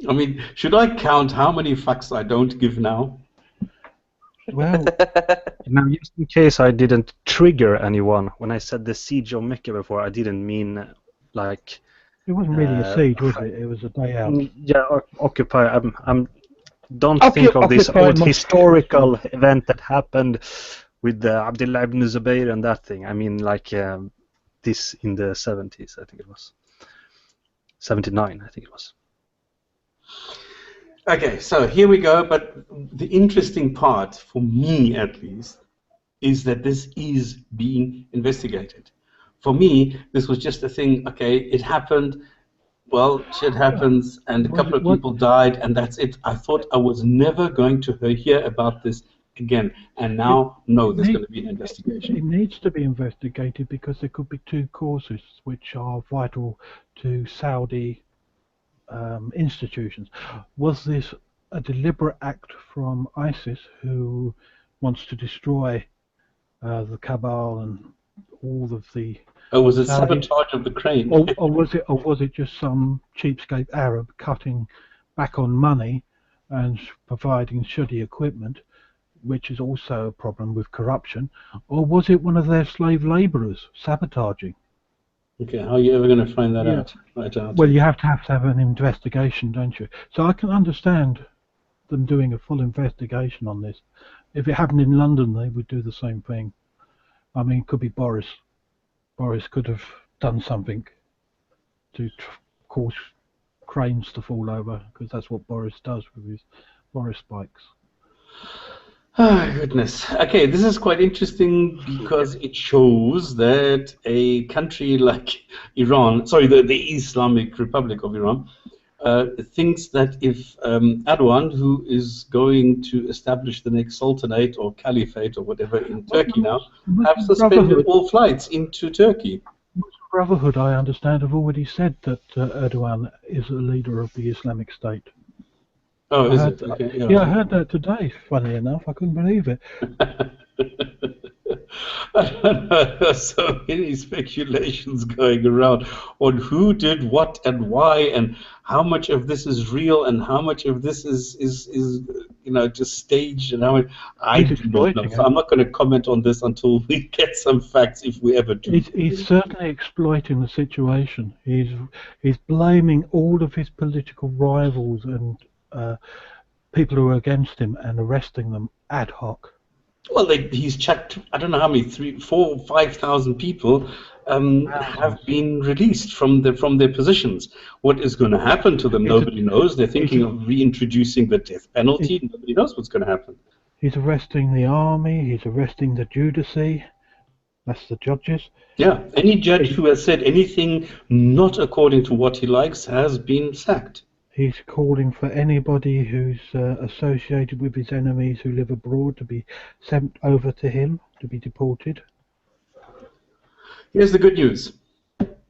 I mean, should I count how many fucks I don't give now? Well, Now, just in case I didn't trigger anyone when I said the siege of Mecca before, I didn't mean like. it wasn't really a siege, was it? It was a day out. Yeah, occupy. Don't think of this Occupy old Moscow. historical event that happened with Abdullah ibn Zubayr and that thing. I mean, like this in the 70s, I think it was. 79, I think it was. Okay, so here we go. But the interesting part, for me at least, is that this is being investigated. For me, this was just a thing, okay, it happened, well, shit happens, and a couple of people died, and that's it. I thought I was never going to hear about this again. And now, no, there's going to be an investigation. It needs to be investigated because there could be two causes which are vital to Saudi institutions. Was this a deliberate act from ISIS, who wants to destroy the Cabal and all of the Oh, was it Saudi, sabotage of the crane? or was it just some cheapskate Arab cutting back on money and providing shoddy equipment, which is also a problem with corruption, or was it one of their slave labourers sabotaging? Okay, how are you ever going to find that Yeah. out? I doubt Well, it. you have to have an investigation, don't you? So I can understand them doing a full investigation on this. If it happened in London, they would do the same thing. I mean, it could be Boris. Boris could have done something to cause cranes to fall over, because that's what Boris does with his Boris spikes. Oh, goodness. Okay, this is quite interesting because it shows that a country like Iran, sorry, the Islamic Republic of Iran, thinks that if Erdogan, who is going to establish the next sultanate or caliphate or whatever in Turkey now, have Muslim suspended Brotherhood, all flights into Turkey. Muslim Brotherhood, I understand, have already said that Erdogan is a leader of the Islamic State. Oh, I is heard it? Okay, yeah. Yeah, I heard that today. Funny enough, I couldn't believe it. I don't know. There's so many speculations going around on who did what and why, and how much of this is real and how much of this is just staged, and how much I He's do not know. exploiting So it. I'm not going to comment on this until we get some facts, if we ever do. He's certainly exploiting the situation. He's blaming all of his political rivals and people who are against him and arresting them ad hoc. Well, he's checked. I don't know how many, 3,000, 4,000, 5,000 people have been released from their positions. What is going to happen to them? Nobody knows. They're thinking of reintroducing the death penalty. Nobody knows what's going to happen. He's arresting the army. He's arresting the judici. That's the judges. Yeah, any judge who has said anything not according to what he likes has been sacked. He's calling for anybody who's associated with his enemies who live abroad to be sent over to him, to be deported. Here's the good news.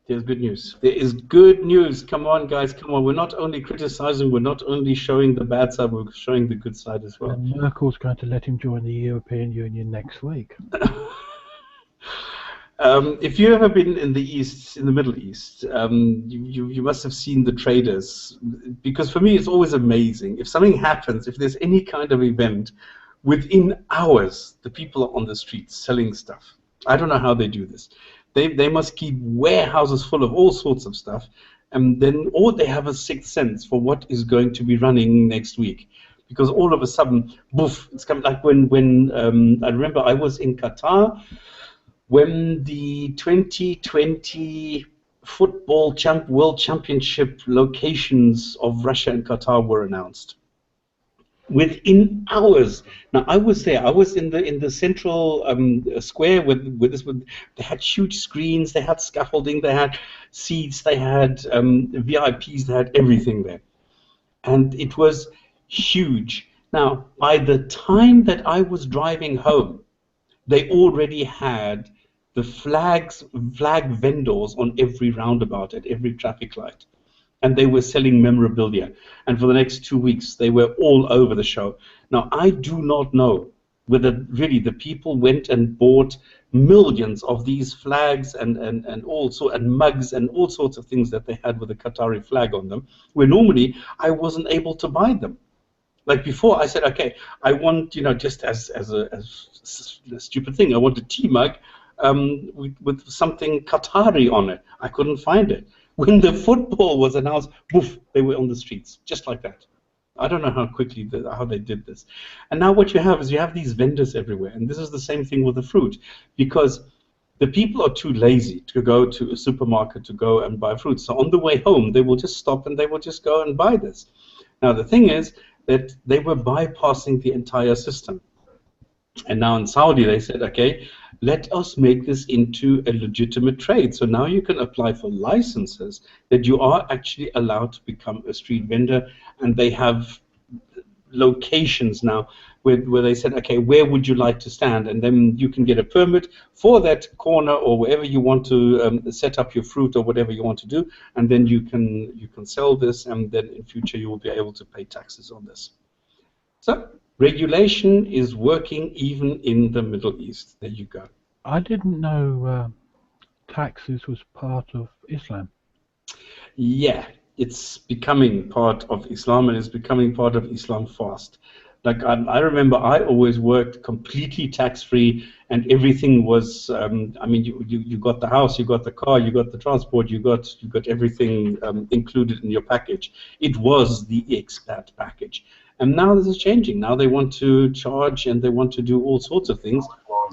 Here's good news. There is good news. Come on, guys, come on. We're not only criticizing, we're not only showing the bad side, we're showing the good side as well. And Merkel's going to let him join the European Union next week. If you've ever been in the East, in the Middle East, you must have seen the traders. Because for me, it's always amazing. If something happens, if there's any kind of event, within hours, the people are on the streets selling stuff. I don't know how they do this. They must keep warehouses full of all sorts of stuff, and then, or they have a sixth sense for what is going to be running next week. Because all of a sudden, boof, it's kind of like when I remember I was in Qatar when the 2020 football world championship locations of Russia and Qatar were announced. Within hours. Now I was there. I was in the central square with this. They had huge screens. They had scaffolding. They had seats. They had VIPs. They had everything there, and it was huge. Now by the time that I was driving home, they already had the flag vendors on every roundabout at every traffic light. And they were selling memorabilia. And for the next 2 weeks, they were all over the show. Now, I do not know whether really the people went and bought millions of these flags and also and mugs and all sorts of things that they had with the Qatari flag on them, where normally I wasn't able to buy them. Like before, I said, okay, I want, just as a stupid thing, I want a tea mug with something Qatari on it. I couldn't find it. When the football was announced, poof, they were on the streets, just like that. I don't know how quickly, how they did this. And now what you have is you have these vendors everywhere. And this is the same thing with the fruit, because the people are too lazy to go to a supermarket to go and buy fruit. So on the way home, they will just stop and they will just go and buy this. Now, the thing is that they were bypassing the entire system. And now in Saudi, they said, okay, let us make this into a legitimate trade. So now you can apply for licenses that you are actually allowed to become a street vendor. And they have locations now where they said, okay, where would you like to stand? And then you can get a permit for that corner or wherever you want to set up your fruit or whatever you want to do. And then you can sell this, and then in future you will be able to pay taxes on this. So regulation is working even in the Middle East. There you go. I didn't know taxes was part of Islam. Yeah, it's becoming part of Islam, and it's becoming part of Islam fast. Like I remember, I always worked completely tax-free, and everything was. I mean, you got the house, you got the car, you got the transport, you got everything included in your package. It was the expat package, and now this is changing. Now they want to charge, and they want to do all sorts of things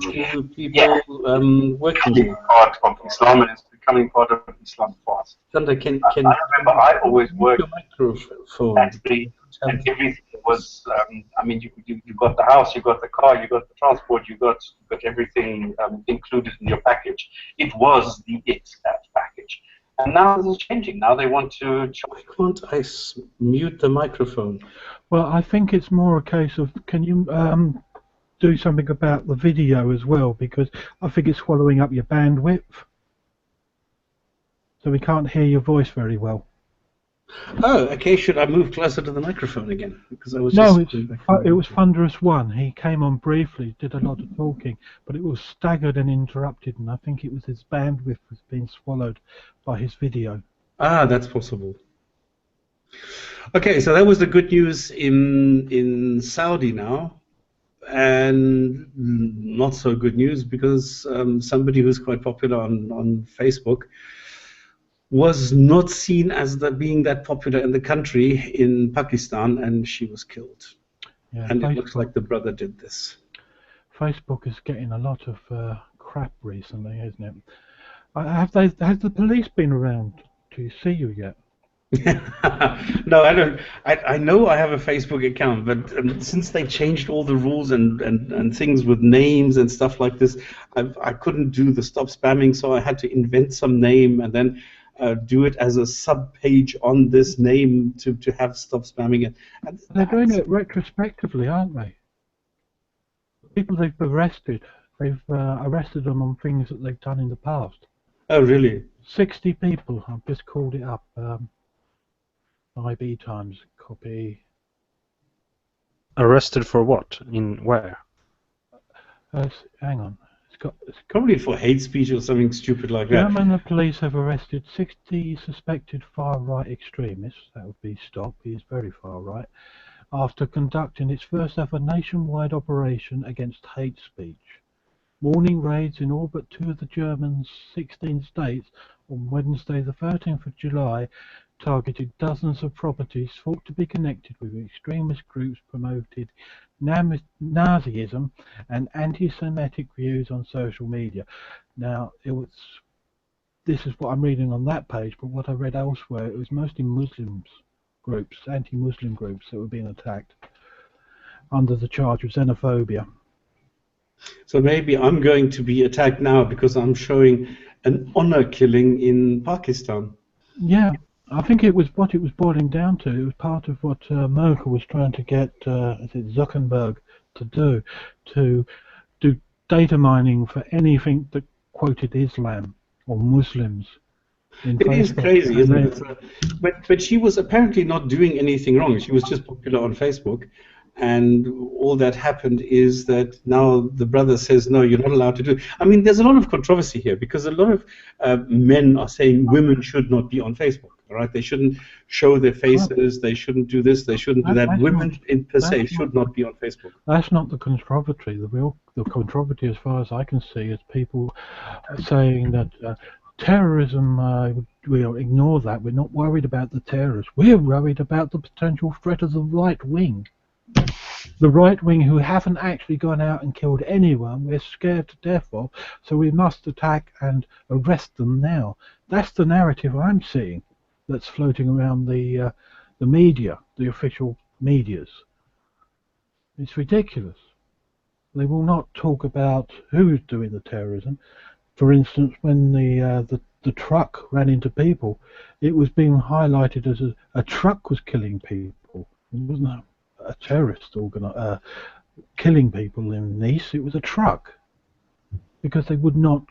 to people working here. Part of Islam, and it's becoming part of Islam fast. Sandra, can I remember I always worked your microphone. Tax-free, and everything was. I mean, you got the house, you got the car, you got the transport, you got everything included in your package. It was the expat package, and now this is changing. Now they want to. Why can't I mute the microphone? Well, I think it's more a case of, can you do something about the video as well, because I think it's swallowing up your bandwidth, so we can't hear your voice very well. Oh, okay. Should I move closer to the microphone again? Because I was No, just it was Thunderous One. He came on briefly, did a lot of talking, but it was staggered and interrupted, and I think it was his bandwidth was being swallowed by his video. Ah, that's possible. Okay, so that was the good news in Saudi now, and not so good news because somebody who's quite popular on Facebook was not seen as being that popular in the country in Pakistan, and she was killed. Yeah, and it looks like the brother did this. Facebook is getting a lot of crap recently, isn't it? Has the police been around to see you yet? No, I don't. I know I have a Facebook account, but since they changed all the rules and things with names and stuff like this, I couldn't do the stop spamming, so I had to invent some name and then do it as a sub-page on this name to have stop spamming it. And they're doing it retrospectively, aren't they? People they've arrested them on things that they've done in the past. Oh, really? 60 people. I've just called it up. IB times copy. Arrested for what? In where? Hang on. It's probably for hate speech or something stupid like that. German police have arrested 60 suspected far-right extremists. That would be STOP. He is very far-right. After conducting its first ever nationwide operation against hate speech. Morning raids in all but 2 of the German's 16 states on Wednesday the 13th of July targeted dozens of properties thought to be connected with extremist groups promoted Nazism and anti-Semitic views on social media. Now, this is what I'm reading on that page, but what I read elsewhere, it was mostly Muslims groups, anti-Muslim groups that were being attacked under the charge of xenophobia. So maybe I'm going to be attacked now because I'm showing an honor killing in Pakistan. Yeah. I think it was what it was boiling down to. It was part of what Merkel was trying to get Zuckerberg to do data mining for anything that quoted Islam or Muslims. It is crazy, isn't it? But she was apparently not doing anything wrong. She was just popular on Facebook. And all that happened is that now the brother says, no, you're not allowed to do it. I mean, there's a lot of controversy here because a lot of men are saying women should not be on Facebook. All right, they shouldn't show their faces. They shouldn't do this. They shouldn't do that. Women, per se, should not be on Facebook. That's not the controversy. The controversy, as far as I can see, is people saying that terrorism. We'll ignore that. We're not worried about the terrorists. We're worried about the potential threat of the right wing. The right wing who haven't actually gone out and killed anyone, we're scared to death of, so we must attack and arrest them now. That's the narrative I'm seeing that's floating around the media, the official medias. It's ridiculous. They will not talk about who's doing the terrorism. For instance, when the truck ran into people, it was being highlighted as a truck was killing people. It wasn't a terrorist killing people in Nice. It was a truck, because they would not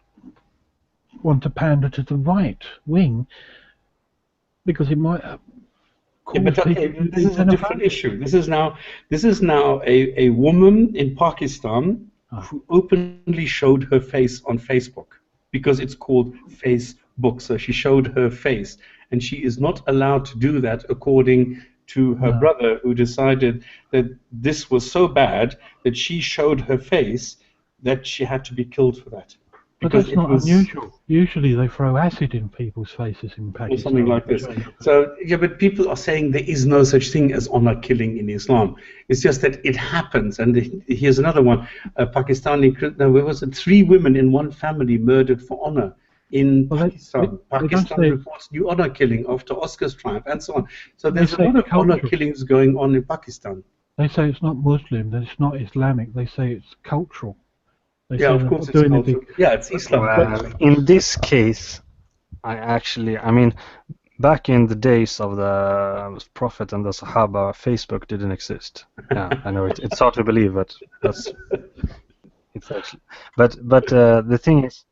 want to pander to the right wing because it might Yeah, but okay, this is a different issue. This is now a woman in Pakistan who openly showed her face on Facebook, because it's called Facebook. So she showed her face, and she is not allowed to do that according to her No. brother, who decided that this was so bad that she showed her face that she had to be killed for that. But Because that's it not was unusual. Usually they throw acid in people's faces in or Pakistan. something like this. So yeah, but people are saying there is no such thing as honor killing in Islam. It's just that it happens. And here's another one: Pakistani. No, where was it? 3 women in one family murdered for honor in Well, Pakistan. they don't Pakistan say- reports new honor killing after Oscar's triumph, and so on. So They there's a say lot of honor cultural. killings going on in Pakistan. They say it's not Muslim, that it's not Islamic. They say it's cultural. They Yeah, say of they're course not it's doing cultural. anything. Yeah, it's Islam. Well, in this case, I mean, back in the days of the Prophet and the Sahaba, Facebook didn't exist. Yeah, I know it's hard to believe, but it's actually. But the thing is,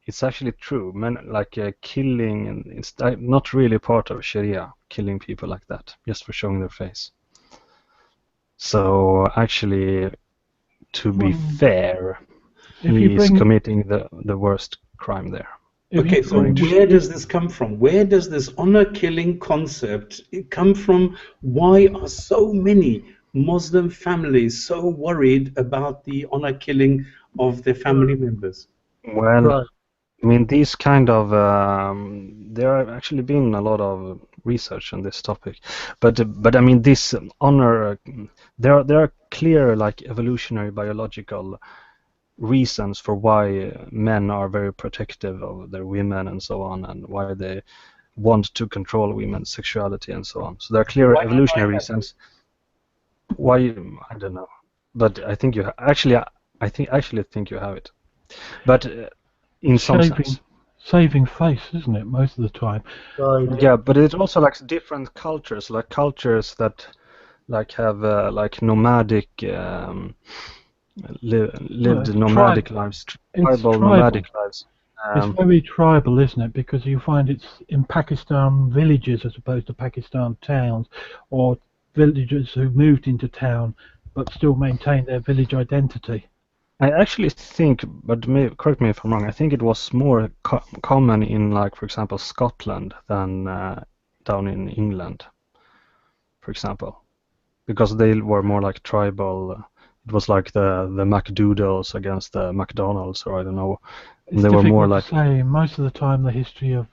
it's actually true. Men like killing, and it's not really part of Sharia, killing people like that just for showing their face. So actually, to be fair, If he you is bring, committing the worst crime there. if Okay, you so bring, where does this come from? Where does this honor killing concept come from? Why are so many Muslim families so worried about the honor killing of their family members? Well, Right. I mean, these kind of there have actually been a lot of research on this topic, but I mean, this honor, there are clear like evolutionary biological reasons for why men are very protective of their women and so on, and why they want to control women's sexuality and so on. So there are clear Why don't evolutionary I have reasons. Why, I don't know, but I think actually think you have it, but in some sense. saving face, isn't it? Most of the time. Yeah, but it also like different cultures, like cultures that like have like nomadic lived it's nomadic lives, It's tribal tribal. nomadic lives. It's very tribal, isn't it? Because you find it's in Pakistan villages as opposed to Pakistan towns, or villagers who moved into town but still maintain their village identity. I actually think, but correct me if I'm wrong, I think it was more common in, like, for example, Scotland than down in England, for example, because they were more like tribal. It was like the McDoodles against the McDonald's, or I don't know. It's They were difficult more to like, say. Most of the time, the history of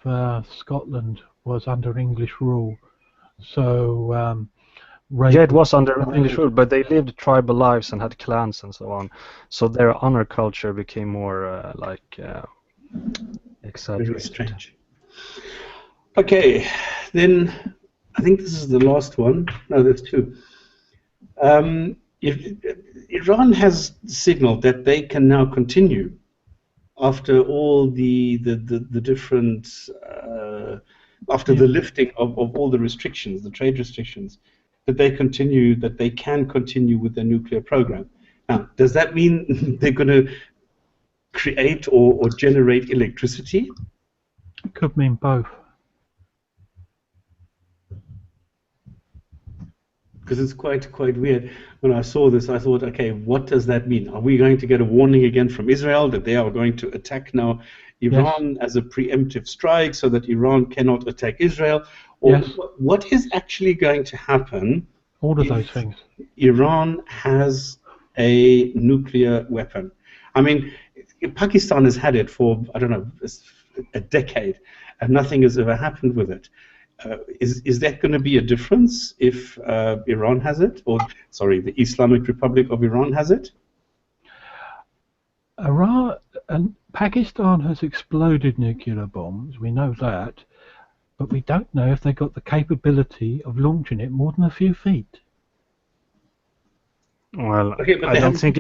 Scotland was under English rule, so rape. yeah, it was under English rule, but they lived tribal lives and had clans and so on. So their honor culture became more Very exaggerated. strange. Okay, then I think this is the last one. No, there's 2. Iran has signaled that they can now continue after all the different after the lifting of all the restrictions, the trade restrictions, that they can continue with their nuclear program. Now, does that mean they're going to create or generate electricity? It could mean both. Because it's quite weird. When I saw this, I thought, okay, what does that mean? Are we going to get a warning again from Israel that they are going to attack now Iran as a preemptive strike so that Iran cannot attack Israel? Or what is actually going to happen? All of those things. Iran has a nuclear weapon. I mean, Pakistan has had it for, I don't know, a decade, and nothing has ever happened with it. Is that going to be a difference if Iran has it, or sorry, the Islamic Republic of Iran has it? Iran and Pakistan has exploded nuclear bombs. We know that, but we don't know if they got the capability of launching it more than a few feet. Well, Okay, but I don't think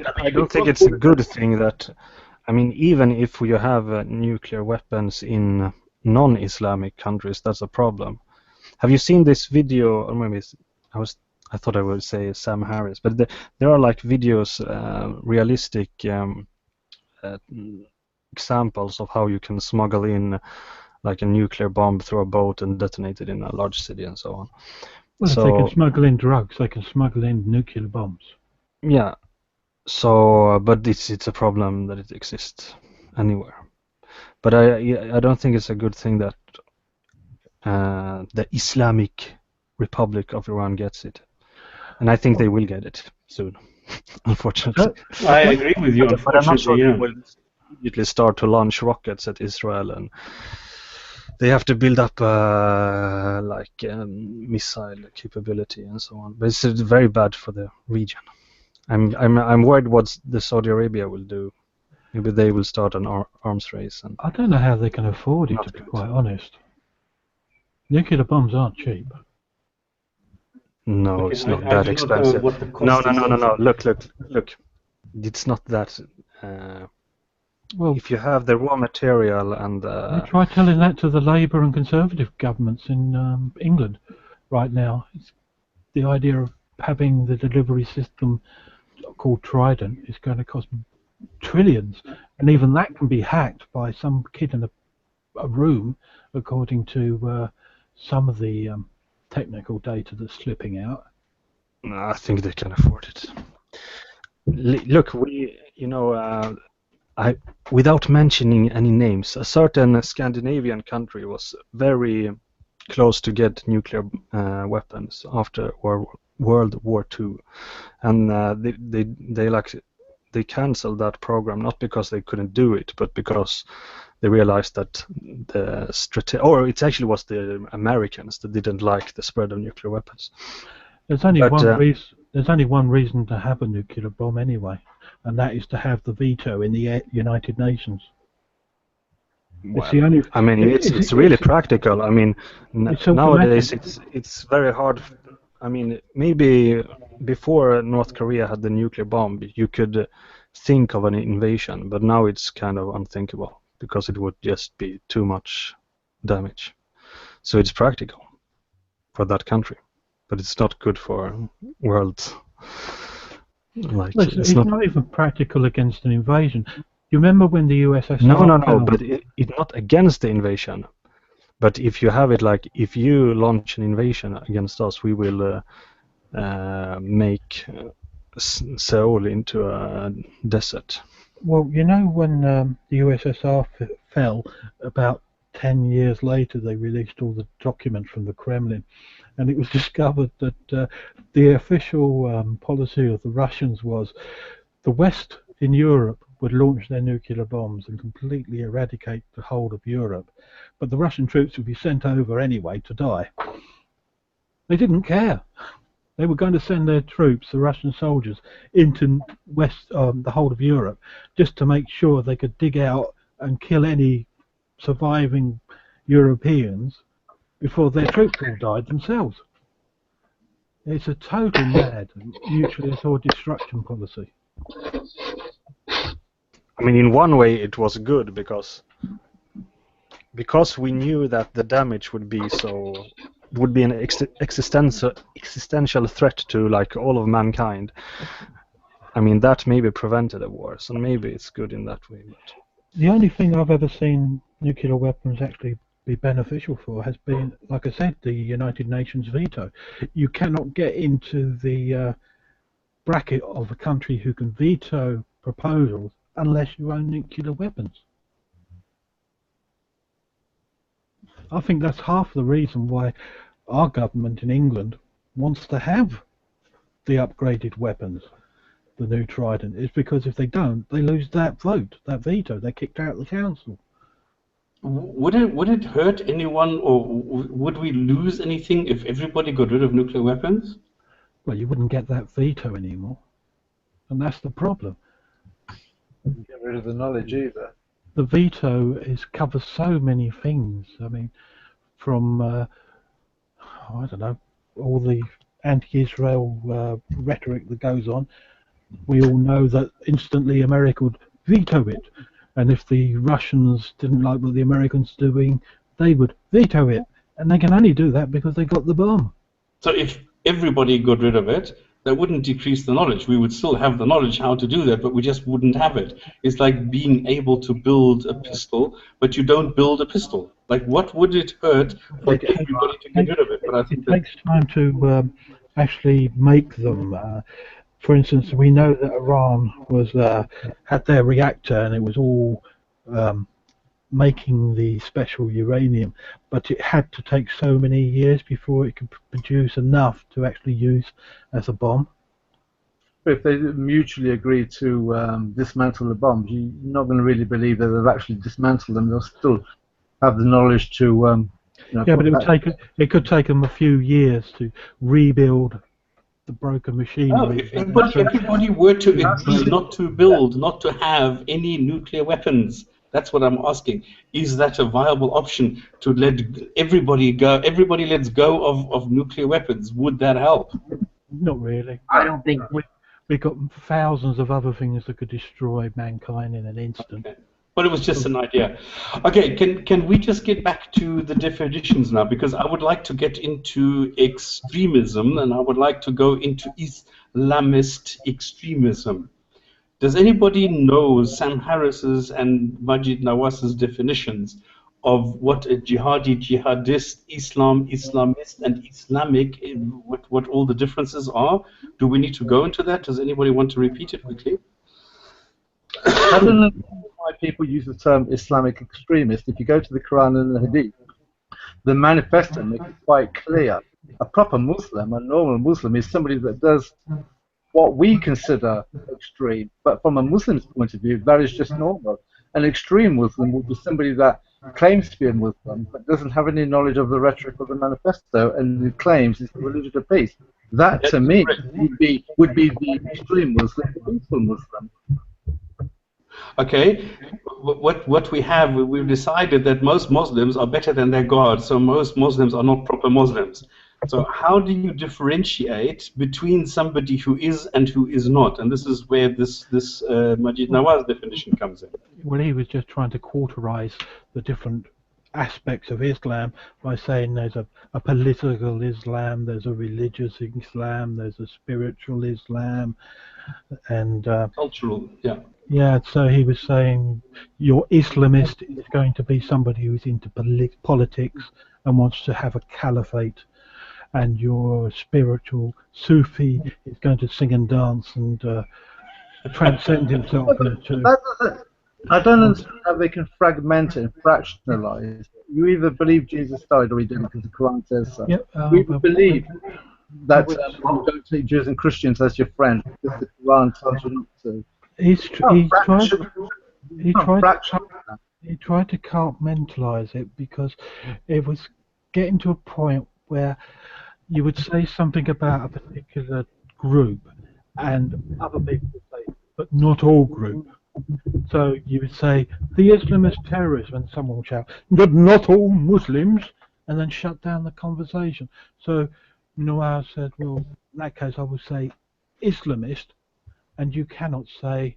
it's a good thing that, I mean, even if you have nuclear weapons in non-Islamic countries, that's a problem. Have you seen this video? Or maybe I thought I would say Sam Harris, but there are like videos, realistic examples of how you can smuggle in like a nuclear bomb through a boat and detonate it in a large city and so on. Well, if they can smuggle in drugs, they can smuggle in nuclear bombs. Yeah, So, but it's a problem that it exists anywhere. But I don't think it's a good thing that the Islamic Republic of Iran gets it, and I think they will get it soon, unfortunately. I agree with you, But I'm not sure unfortunately, they yeah. will immediately start to launch rockets at Israel, and they have to build up missile capability and so on. But it's very bad for the region. I'm worried what the Saudi Arabia will do. Maybe they will start an arms race. And I don't know how they can afford it, Not to be good. quite honest. Nuclear bombs aren't cheap. no, Okay, it's not I that do not know expensive. what the No, cost is of- no. Look. It's not that. Well, If you have the raw material and they try telling that to the Labour and Conservative governments in England right now. It's the idea of having the delivery system called Trident is going to cost trillions, and even that can be hacked by some kid in a room, according to some of the technical data that's slipping out. I think they can afford it. Look, without mentioning any names, a certain Scandinavian country was very close to get nuclear weapons after World War II, and they cancelled that program, not because they couldn't do it, but because they realized that it actually was the Americans that didn't like the spread of nuclear weapons. There's only But, one reason. There's only one reason to have a nuclear bomb anyway, and that is to have the veto in the United Nations. Well, the only- I mean, it's really practical. I mean, It's nowadays automatic. it's very hard. I mean, maybe before North Korea had the nuclear bomb, you could think of an invasion, but now it's kind of unthinkable because it would just be too much damage. So it's practical for that country, but it's not good for world. Well, it's not even practical against an invasion. You remember when the USSR? No, fell? but it's not against the invasion. But if you have it like, if you launch an invasion against us, we will make Seoul into a desert. Well, you know when the USSR fell, about 10 years later they released all the documents from the Kremlin, and it was discovered that the official policy of the Russians was the West in Europe would launch their nuclear bombs and completely eradicate the whole of Europe, but the Russian troops would be sent over anyway to die. They didn't care. They were going to send their troops, the Russian soldiers, into the whole of Europe, just to make sure they could dig out and kill any surviving Europeans before their troops all died themselves. It's a total mad mutually assured destruction policy. I mean, in one way it was good because we knew that the damage would be an existential threat to like all of mankind. I mean, that maybe prevented a war, so maybe it's good in that way. But the only thing I've ever seen nuclear weapons actually be beneficial for has been, like I said, the United Nations veto. You cannot get into the bracket of a country who can veto proposals unless you own nuclear weapons. I think that's half the reason why our government in England wants to have the upgraded weapons, the new Trident, is because if they don't, they lose that vote, that veto. They're kicked out of the council. Would it hurt anyone, or would we lose anything if everybody got rid of nuclear weapons? Well, you wouldn't get that veto anymore, and that's the problem. Get rid of the knowledge either. The veto covers so many things. I mean, from I don't know, all the anti-Israel rhetoric that goes on. We all know that instantly America would veto it, and if the Russians didn't like what the Americans were doing, they would veto it, and they can only do that because they got the bomb. So if everybody got rid of it, that wouldn't decrease the knowledge. We would still have the knowledge how to do that, but we just wouldn't have it. It's like being able to build a pistol, but you don't build a pistol. Like, what would it hurt for everybody to get rid of it? But I think it takes time to actually make them. for instance, we know that Iran was had their reactor and it was all making the special uranium, but it had to take so many years before it could produce enough to actually use as a bomb. If they mutually agree to dismantle the bombs, you're not going to really believe that they've actually dismantled them. They'll still have the knowledge to. Yeah, but it could take them a few years to rebuild the broken machinery. If everybody were to agree not to build, not to have any nuclear weapons, that's what I'm asking. Is that a viable option to let everybody go? Everybody lets go of nuclear weapons. Would that help? Not really. I don't think. We've got thousands of other things that could destroy mankind in an instant. Okay. But it was just an idea. Okay, can we just get back to the definitions now? Because I would like to get into extremism, and I would like to go into Islamist extremism. Does anybody know Sam Harris's and Majid Nawaz's definitions of what a jihadi, jihadist, Islamist, and Islamic, what all the differences are? Do we need to go into that? Does anybody want to repeat it quickly? I don't know why people use the term Islamic extremist. If you go to the Qur'an and the Hadith, the manifesto makes it quite clear. A proper Muslim, a normal Muslim, is somebody that does what we consider extreme, but from a Muslim's point of view, that is just normal. An extreme Muslim would be somebody that claims to be a Muslim, but doesn't have any knowledge of the rhetoric of the manifesto, and who claims it's the religion of peace. That, to me, would be the extreme Muslim, the peaceful Muslim. Okay, what we have, we've decided that most Muslims are better than their God, so most Muslims are not proper Muslims. So how do you differentiate between somebody who is and who is not? And this is where this Majid Nawaz definition comes in. Well, he was just trying to cauterize the different aspects of Islam by saying there's a political Islam, there's a religious Islam, there's a spiritual Islam, and cultural, yeah. Yeah, so he was saying your Islamist is going to be somebody who's into politics and wants to have a caliphate, and your spiritual Sufi is going to sing and dance and transcend himself into... I don't understand how they can fragment it and fractionalize. You either believe Jesus died or he didn't, because the Quran says so. Yep, you believe that you don't take Jews and Christians as your friend, because the Quran tells you not to. He tried to compartmentalize it, because it was getting to a point where you would say something about a particular group and other people would say, but not all group. So you would say the Islamist terrorism, and someone would shout, but not all Muslims, and then shut down the conversation. So Nawaz said, well, in that case I would say Islamist, and you cannot say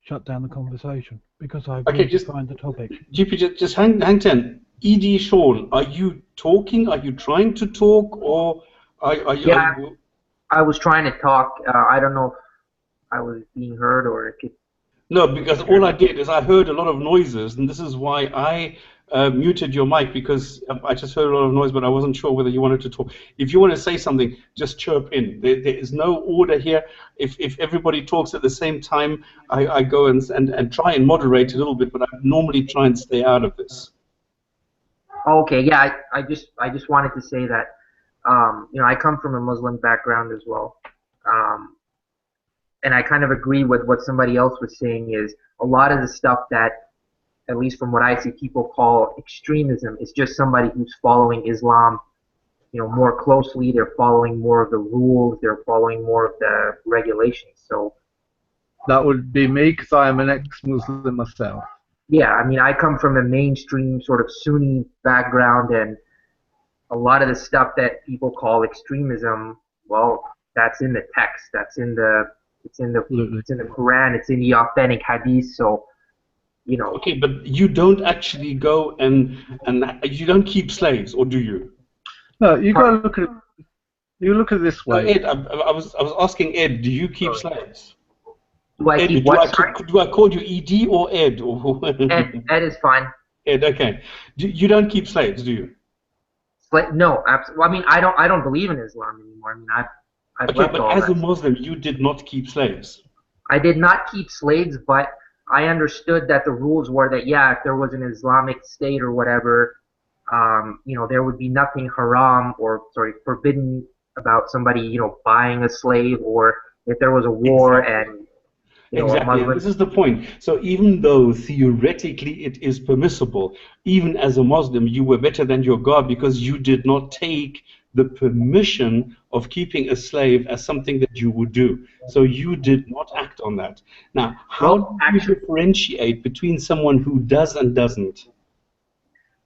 shut down the conversation, because I've defined the topic. GP, just hang 10. ED Sean, are you talking? Are you trying to talk, or are you? Yeah, I was trying to talk. I don't know if I was being heard or if it. No, because all I did is I heard a lot of noises, and this is why I muted your mic, because I just heard a lot of noise, but I wasn't sure whether you wanted to talk. If you want to say something, just chirp in. There is no order here. If everybody talks at the same time, I go and try and moderate a little bit, but I normally try and stay out of this. Okay, yeah, I just wanted to say that I come from a Muslim background as well. And I kind of agree with what somebody else was saying, is a lot of the stuff that, at least from what I see, people call extremism is just somebody who's following Islam, more closely. They're following more of the rules. They're following more of the regulations. So that would be me, because I am an ex-Muslim myself. Yeah, I mean, I come from a mainstream sort of Sunni background, and a lot of the stuff that people call extremism, well, that's in the text. That's in the It's in the Quran. It's in the authentic Hadith. So, Okay, but you don't actually go and you don't keep slaves, or do you? No, you got to look at it. You look at it this way. Ed, I was asking Ed. Do you keep slaves? Do I keep what? Do I call you ED or Ed? Ed is fine. Ed, okay. You don't keep slaves, do you? No, absolutely. Well, I mean, I don't believe in Islam anymore. I mean, I've Okay, left but all as a that. Muslim, you did not keep slaves. I did not keep slaves, but I understood that the rules were that, yeah, if there was an Islamic state or whatever, there would be nothing haram or, sorry, forbidden about somebody, buying a slave, or if there was a war Exactly. and, a Exactly, and Muslim. this is the point. So even though theoretically it is permissible, even as a Muslim, you were better than your God because you did not take the permission of keeping a slave as something that you would do. So you did not act on that. Now, how Well, do you differentiate between someone who does and doesn't?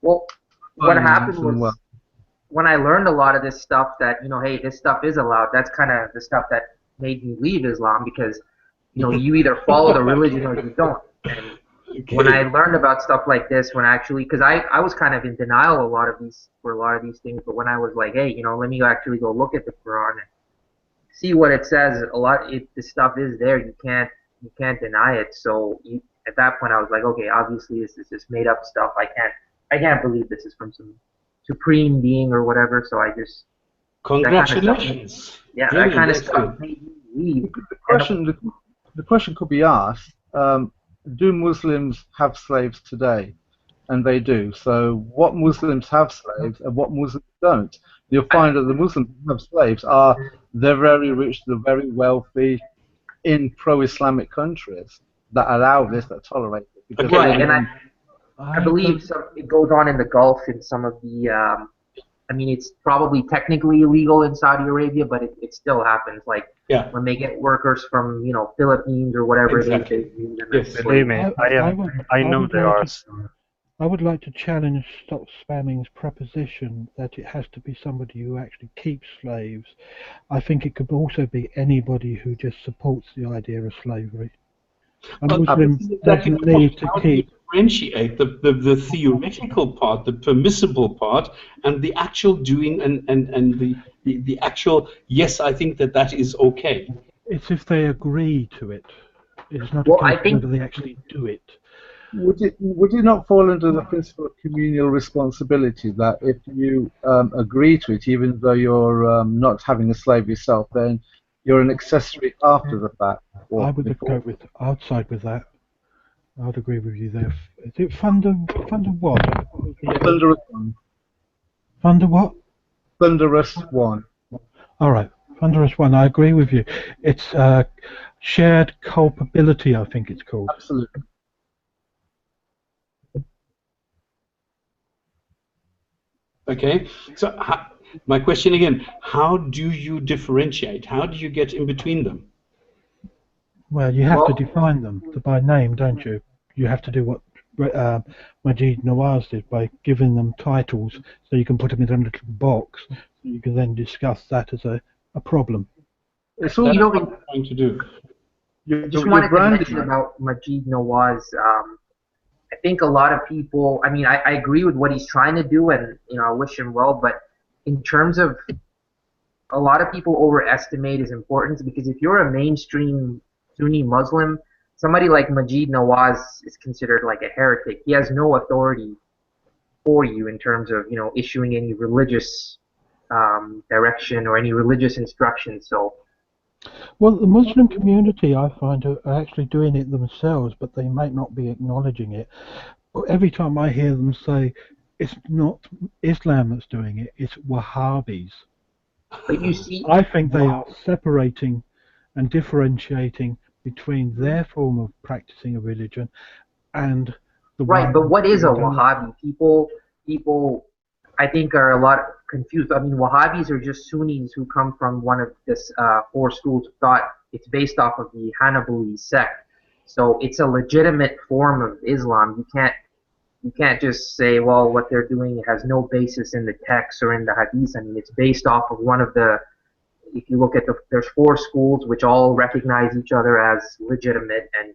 Well, what happened Well, was when I learned a lot of this stuff that, hey, this stuff is allowed, that's kind of the stuff that made me leave Islam because, you either follow the religion or you don't. And when I learned about stuff like this, because I was kind of in denial for a lot of these things, but when I was like, hey, let me actually go look at the Quran and see what it says, if this stuff is there, you can't deny it. So at that point, I was like, okay, obviously this is just made up stuff. I can't believe this is from some supreme being or whatever. So I just Congratulations. that Brilliant, kind of excellent. stuff made me leave. the question could be asked: do Muslims have slaves today? And they do. So, what Muslims have slaves and what Muslims don't? You'll find that the Muslims who have slaves are the very rich, the very wealthy, in pro-Islamic countries that allow this, that tolerate it. Because Okay. Right, and I believe it goes on in the Gulf in some of the. It's probably technically illegal in Saudi Arabia, but it still happens. Like when they get workers from Philippines or whatever Exactly. they use them Yes. as slaves. Believe me, I know there are. I would like to challenge Stop Spamming's proposition that it has to be somebody who actually keeps slaves. I think it could also be anybody who just supports the idea of slavery. A Muslim doesn't need to keep. Differentiate the theoretical part, the permissible part, and the actual doing and the actual, yes, I think that is okay. It's if they agree to it. It's not Well, a I case think of whether they actually do it. Would it not fall under the principle of communal responsibility that if you agree to it, even though you're not having a slave yourself, then you're an accessory after the fact? I would go with. I'd side with that. I'd agree with you there. Is it Thunder what? Thunderous one. Thunder what? Thunderous one. All right, Thunderous One. I agree with you. It's shared culpability, I think it's called. Absolutely. Okay, so my question again, how do you differentiate? How do you get in between them? Well, you have to define them by name, don't you? You have to do what Majid Nawaz did by giving them titles so you can put them in a little box so you can then discuss that as a problem. It's all That's what I'm trying to do. Just wanted to mention about Majid Nawaz. I think a lot of people, I agree with what he's trying to do, and I wish him well, but in terms of a lot of people overestimate his importance, because if you're a mainstream Sunni Muslim, somebody like Majid Nawaz is considered like a heretic. He has no authority for you in terms of issuing any religious direction or any religious instruction. So well, the Muslim community, I find, are actually doing it themselves, but they might not be acknowledging it. But every time I hear them say, it's not Islam that's doing it, it's Wahhabis. But you see, I think they are separating and differentiating between their form of practicing a religion and the right, one. but what is a Wahhabi? People I think are a lot confused. Wahhabis are just Sunnis who come from one of this 4 schools of thought. It's based off of the Hanbali sect, so it's a legitimate form of Islam. You can't just say, well, what they're doing has no basis in the text or in the Hadith. It's based off of one of the. If you look at there's 4 schools which all recognize each other as legitimate, and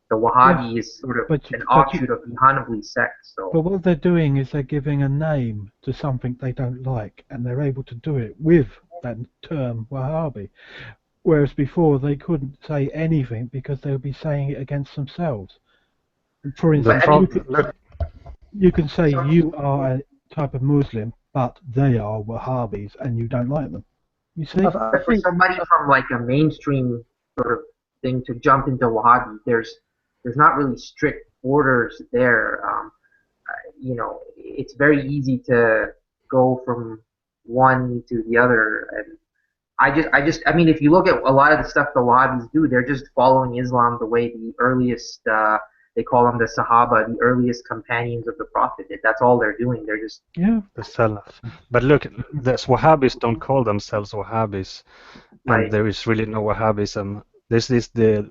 the Wahhabi is sort of an offshoot of the Hanbali sect. So. But what they're doing is they're giving a name to something they don't like, and they're able to do it with that term Wahhabi. Whereas before they couldn't say anything because they would be saying it against themselves. For instance, you can say you are a type of Muslim, but they are Wahhabis and you don't like them. You see? I But for think somebody from like a mainstream sort of thing to jump into Wahhabi, there's not really strict orders there. You know, it's very easy to go from one to the other. And I mean, if you look at a lot of the stuff the Wahhabis do, they're just following Islam the way the earliest, they call them the Sahaba, the earliest companions of the Prophet did. That's all they're doing. They're just, Yeah. The Salaf. But look, the Wahhabis don't call themselves Wahhabis, and Right. there is really no Wahhabism. There's this the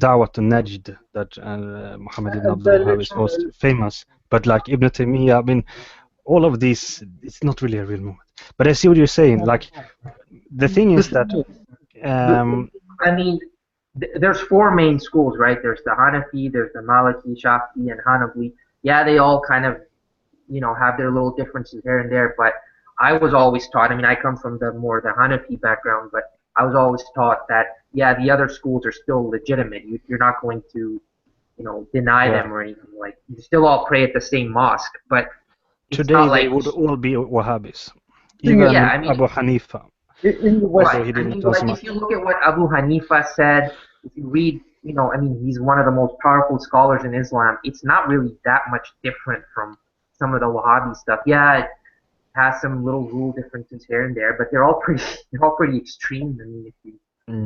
Dawat al-Najd that Muhammad ibn Abdul they're Wahhab is most literally- famous. But like Ibn Taymiyyah, I mean, all of these, it's not really a real movement. But I see what you're saying. Like, the thing is that I mean, there's four main schools, right? There's the Hanafi, there's the Maliki, Shafi'i, and Hanbali. Yeah, they all kind of, you know, have their little differences here and there, but I was always taught, I mean, I come from the Hanafi background, but I was always taught that, yeah, the other schools are still legitimate. You're not going to, you know, deny Yeah. them or anything. Like, you still all pray at the same mosque, but it's today not they like, would all be Wahhabis. Thing is- Even Yeah, I mean- Abu Hanifa. in the West, Although right. he I didn't mean, do as like, much. if you look at what Abu Hanifa said, if you read, you know, I mean, he's one of the most powerful scholars in Islam. It's not really that much different from some of the Wahhabi stuff. Yeah, it has some little rule differences here and there, but they're all pretty extreme. I mean, if you,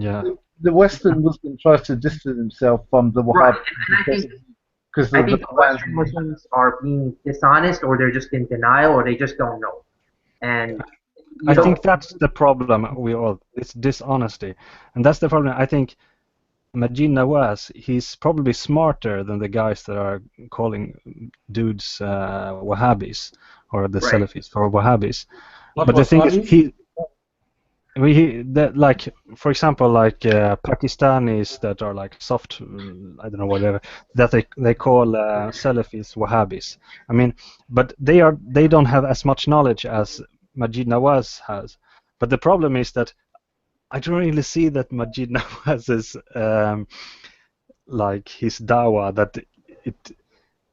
Yeah. the Western Muslim tries to distance himself from the right. Wahhabi And I think because I of think the the Western Muslims are being dishonest, or they're just in denial, or they just don't know. And you I know, think that's the problem. It's dishonesty, and that's the problem. I think Majid Nawaz, he's probably smarter than the guys that are calling dudes Wahhabis or the Right. Salafis or Wahhabis. Not But the thing is, Wahhabis? like, for example, like Pakistanis that are like soft, I don't know, whatever, that they call Salafis Wahhabis. I mean, but they don't have as much knowledge as Majid Nawaz has. But the problem is that I don't really see that Majid Nawaz's like his dawah, that it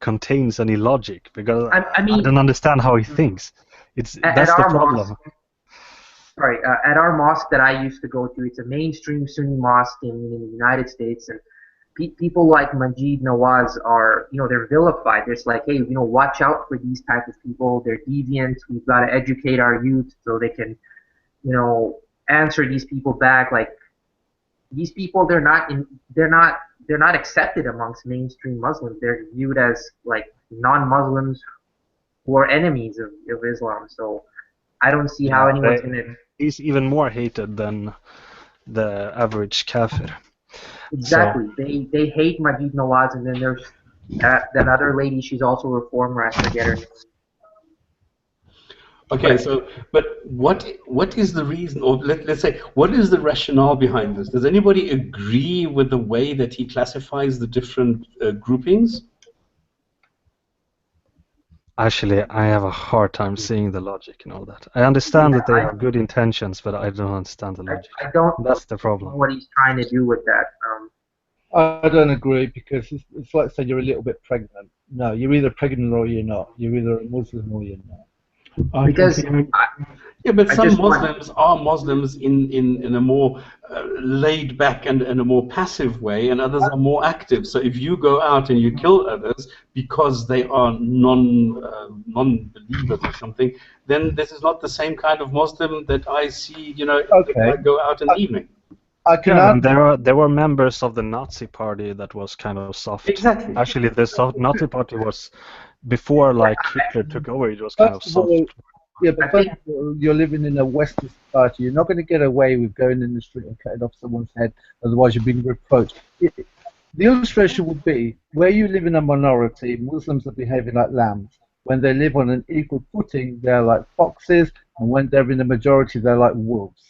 contains any logic, because I I mean, don't understand how he thinks. At That's the our problem. mosque, sorry, at our mosque that I used to go to, it's a mainstream Sunni mosque in the United States, and people like Majid Nawaz are, you know, they're vilified. They're just like, hey, you know, watch out for these type of people. They're deviant. We've got to educate our youth so they can, you know, answer these people back. Like, these people, they're not accepted amongst mainstream Muslims. They're viewed as like non-Muslims who are enemies of Islam. So I don't see how anyone's gonna. He's even more hated than the average kafir. Exactly. They hate Majid Nawaz, and then there's that other lady. She's also a reformer. I forget her name. Okay, so, but what is the reason, or let's say, what is the rationale behind this? Does anybody agree with the way that he classifies the different groupings? Actually, I have a hard time seeing the logic in all that. I understand that they I- have good intentions, but I don't understand the logic. I don't That's the know problem. what he's trying to do with that. I don't agree, because it's like saying you're a little bit pregnant. No, you're either pregnant or you're not. You're either a Muslim or you're not. Because Yeah, but I some just want- Muslims are Muslims in a more laid back and a more passive way, and others are more active. So if you go out and you kill others because they are non-believers or something, then this is not the same kind of Muslim that I see, you know, if I go out in the evening. I can Yeah, add, and there were members of the Nazi party that was kind of soft. Exactly. Actually, the Nazi party was, before like Hitler took over, it was kind of first of all, soft. yeah, but first of all, you're living in a Western society. You're not going to get away with going in the street and cutting off someone's head, otherwise you're being reproached. The illustration would be, where you live in a minority, Muslims are behaving like lambs. When they live on an equal footing, they're like foxes, and when they're in the majority, they're like wolves.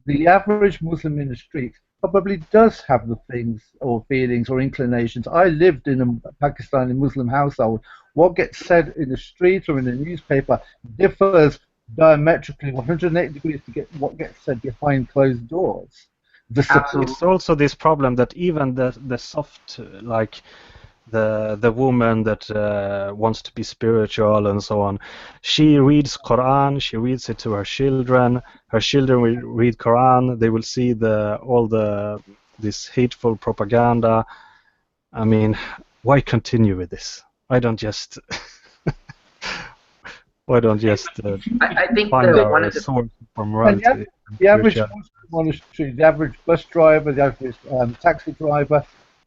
The average Muslim in the street probably does have the things or feelings or inclinations. I lived in a Pakistani Muslim household. What gets said in the street or in the newspaper differs diametrically 180 degrees to get what gets said behind closed doors. Absolutely. It's also this problem that even the soft, like, the woman that wants to be spiritual and so on. She reads Quran. She reads it to her children. Her children will read Quran. They will see this hateful propaganda. I mean, why continue with this? Why don't just I think find one our of the source for And morality? the average Muslim on the street, the average bus driver, the average taxi driver,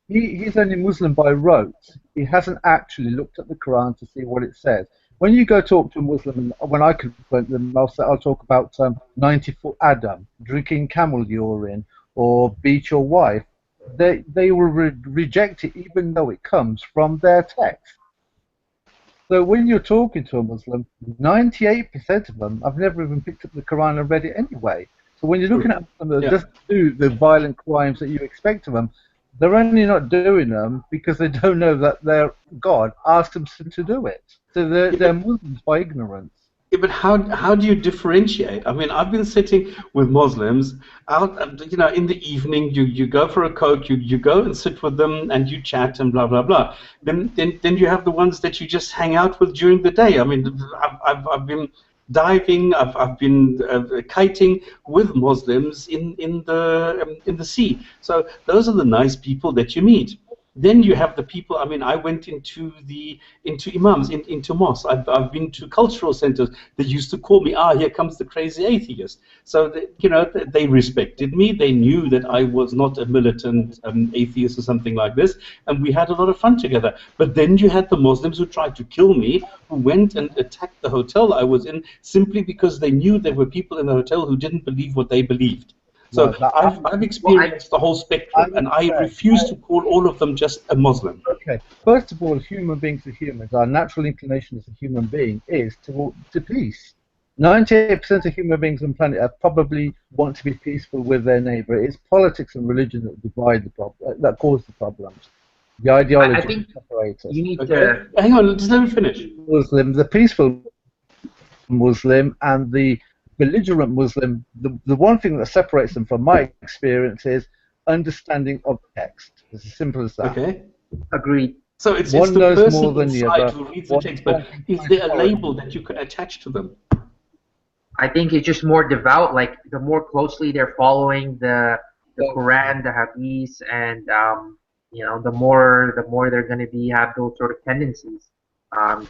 he's only Muslim by rote. He hasn't actually looked at the Quran to see what it says. When you go talk to a Muslim, and when I confront them, I'll talk about 90-foot Adam, drinking camel urine, or beat your wife. They will reject it even though it comes from their text. So when you're talking to a Muslim, 98% of them, I've never even picked up the Quran and read it anyway. So when you're looking at them that just do the violent crimes that you expect of them, they're only not doing them because they don't know that their God asked them to do it. So they're Muslims by ignorance. Yeah, but how do you differentiate? I mean, I've been sitting with Muslims out, in the evening. You go for a Coke, you go and sit with them, and you chat and blah blah blah. Then you have the ones that you just hang out with during the day. I mean, I've been diving, I've been kiting with Muslims in the sea. So those are the nice people that you meet. Then you have the people. I mean, I went into imams, into mosques. I've been to cultural centers. They used to call me, here comes the crazy atheist. So they respected me. They knew that I was not a militant atheist or something like this, and we had a lot of fun together. But then you had the Muslims who tried to kill me, who went and attacked the hotel I was in simply because they knew there were people in the hotel who didn't believe what they believed. So I've experienced the whole spectrum, and I refuse to call all of them just a Muslim. Okay. First of all, human beings are humans. Our natural inclination as a human being is to peace. 98% of human beings on the planet probably want to be peaceful with their neighbor. It's politics and religion that divide that cause the problems. The ideology I think separates us. you need to. Hang on, just let me finish. Muslim, the peaceful Muslim, and the belligerent Muslim, the one thing that separates them from my experience is understanding of text. It's as simple as that. Okay. Agreed. So it's One the knows person more than the inside other. who reads the text, but is there a label that you can attach to them? I think it's just more devout. Like the more closely they're following the Quran, the Hadith, and the more they're going to have those sort of tendencies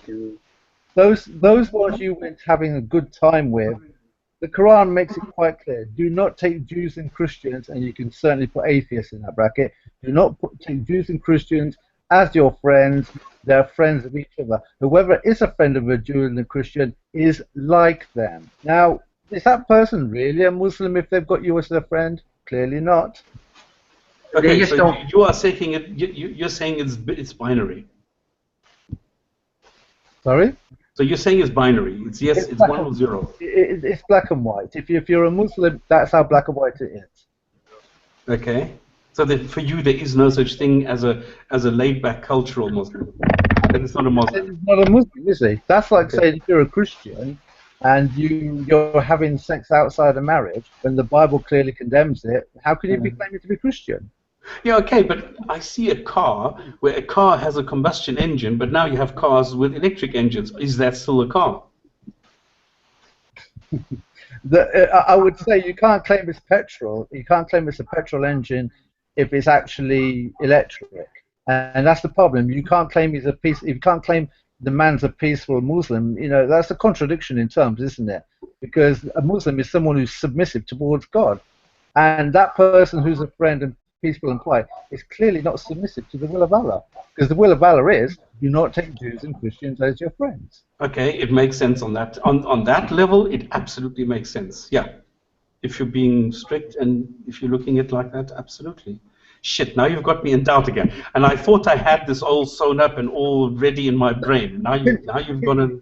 to. Those ones you went having a good time with, the Quran makes it quite clear. Do not take Jews and Christians, and you can certainly put atheists in that bracket. Do not take Jews and Christians as your friends. They're friends of each other. Whoever is a friend of a Jew and a Christian is like them. Now, is that person really a Muslim if they've got you as their friend? Clearly not. Okay, so you are saying it. You're saying it's binary. Sorry? So you're saying it's binary. It's yes, it's 1 or 0. It's black and white. If you're a Muslim, that's how black and white it is. Okay. So that for you there is no such thing as a laid-back cultural Muslim. Then it's not a Muslim. It's not a Muslim, is he? That's like saying if you're a Christian and you're having sex outside of marriage, when the Bible clearly condemns it, how can you be claiming to be Christian? Yeah, okay, but I see a car where a car has a combustion engine, but now you have cars with electric engines. Is that still a car? I would say you can't claim it's petrol. You can't claim it's a petrol engine if it's actually electric, and that's the problem. You can't claim he's a peace. You can't claim the man's a peaceful Muslim. That's a contradiction in terms, isn't it? Because a Muslim is someone who's submissive towards God, and that person who's a friend and peaceful and quiet is clearly not submissive to the will of Allah, because the will of Allah is do not take Jews and Christians as your friends. Okay, it makes sense on that. On that level, it absolutely makes sense. Yeah, if you're being strict and if you're looking at it like that, absolutely. Shit, now you've got me in doubt again. And I thought I had this all sewn up and all ready in my brain. Now you've gone and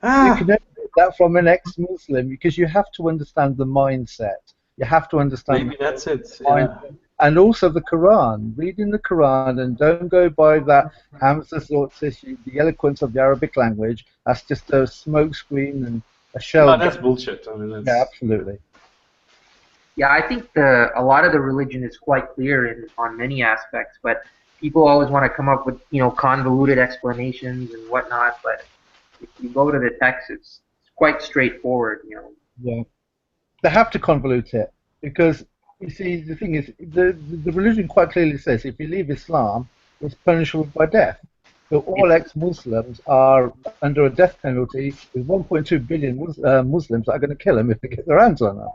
You can never do that from an ex-Muslim because you have to understand the mindset. You have to understand. Maybe that's it. Yeah. And also the Quran, reading the Quran, and don't go by that Hamza thought says the eloquence of the Arabic language. That's just a smoke screen and a shell. No, that's bullshit. I mean, yeah, absolutely. Yeah, I think a lot of the religion is quite clear on many aspects, but people always want to come up with, you know, convoluted explanations and whatnot, but if you go to the text, it's quite straightforward, you know. Yeah. They have to convolute it because, you see, the thing is, the religion quite clearly says if you leave Islam, it's punishable by death. So all ex-Muslims are under a death penalty with 1.2 billion Muslims that are going to kill them if they get their hands on them.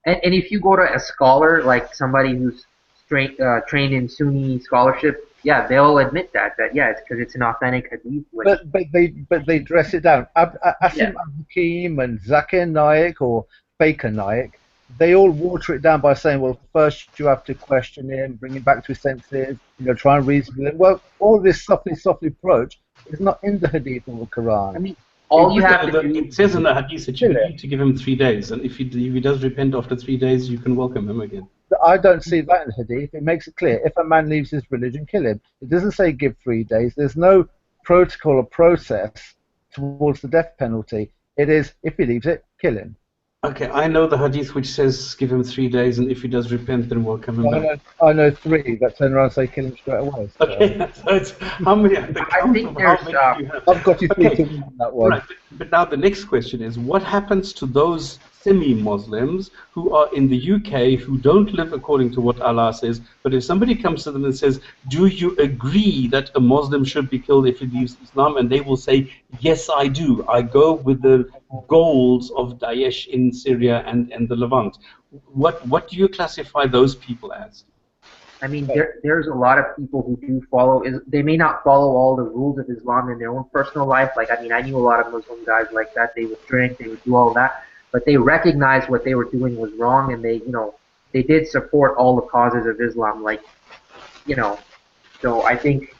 And if you go to a scholar, like somebody who's trained in Sunni scholarship, yeah, they'll admit that yeah, it's because it's an authentic hadith. But they dress it down. Asim Hakim and Zakir Naik or Baker Naik, they all water it down by saying, well, first you have to question him, bring him back to his senses, you know, try and reason with him. Well, all this softly approach is not in the hadith or the Quran. I mean, all you have to do. It says in the hadith that you need to give him 3 days, and if he does repent after 3 days, you can welcome him again. I don't see that in the hadith. It makes it clear, if a man leaves his religion, kill him. It doesn't say give 3 days. There's no protocol or process towards the death penalty. It is, if he leaves it, kill him. Okay, I know the hadith which says give him 3 days, and if he does repent, then welcome him back. I know 3 that turn around and say kill him straight away. So. Okay, so it's how many? I think there's. I've got you 3 to win on that one. Right, but now the next question is, what happens to those semi-Muslims who are in the UK who don't live according to what Allah says, but if somebody comes to them and says, do you agree that a Muslim should be killed if he leaves Islam? And they will say, yes, I do. I go with the goals of Daesh in Syria and the Levant. What do you classify those people as? I mean, there's a lot of people who do follow. They may not follow all the rules of Islam in their own personal life. Like, I mean, I knew a lot of Muslim guys like that. They would drink, they would do all that. But they recognized what they were doing was wrong, and they, you know, they did support all the causes of Islam, like, you know. So I think,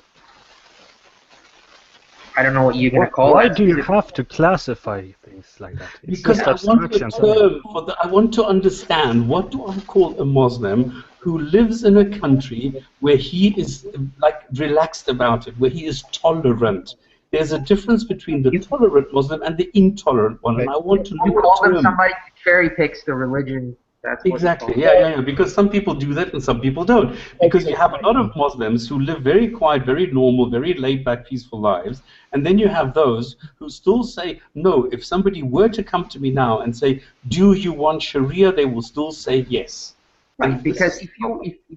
I don't know what you're going to call it. Why do you have to classify things like that? It's because just I want a abstractions. term for I want to understand, what do I call a Muslim who lives in a country where he is like relaxed about it, where he is tolerant? There's a difference between the tolerant Muslim and the intolerant one, and I want to You call them somebody who cherry picks the religion. That's what exactly. Yeah. Because some people do that and some people don't. Because you have a lot of Muslims who live very quiet, very normal, very laid-back, peaceful lives, and then you have those who still say, no, if somebody were to come to me now and say, do you want Sharia, they will still say yes. Right, because if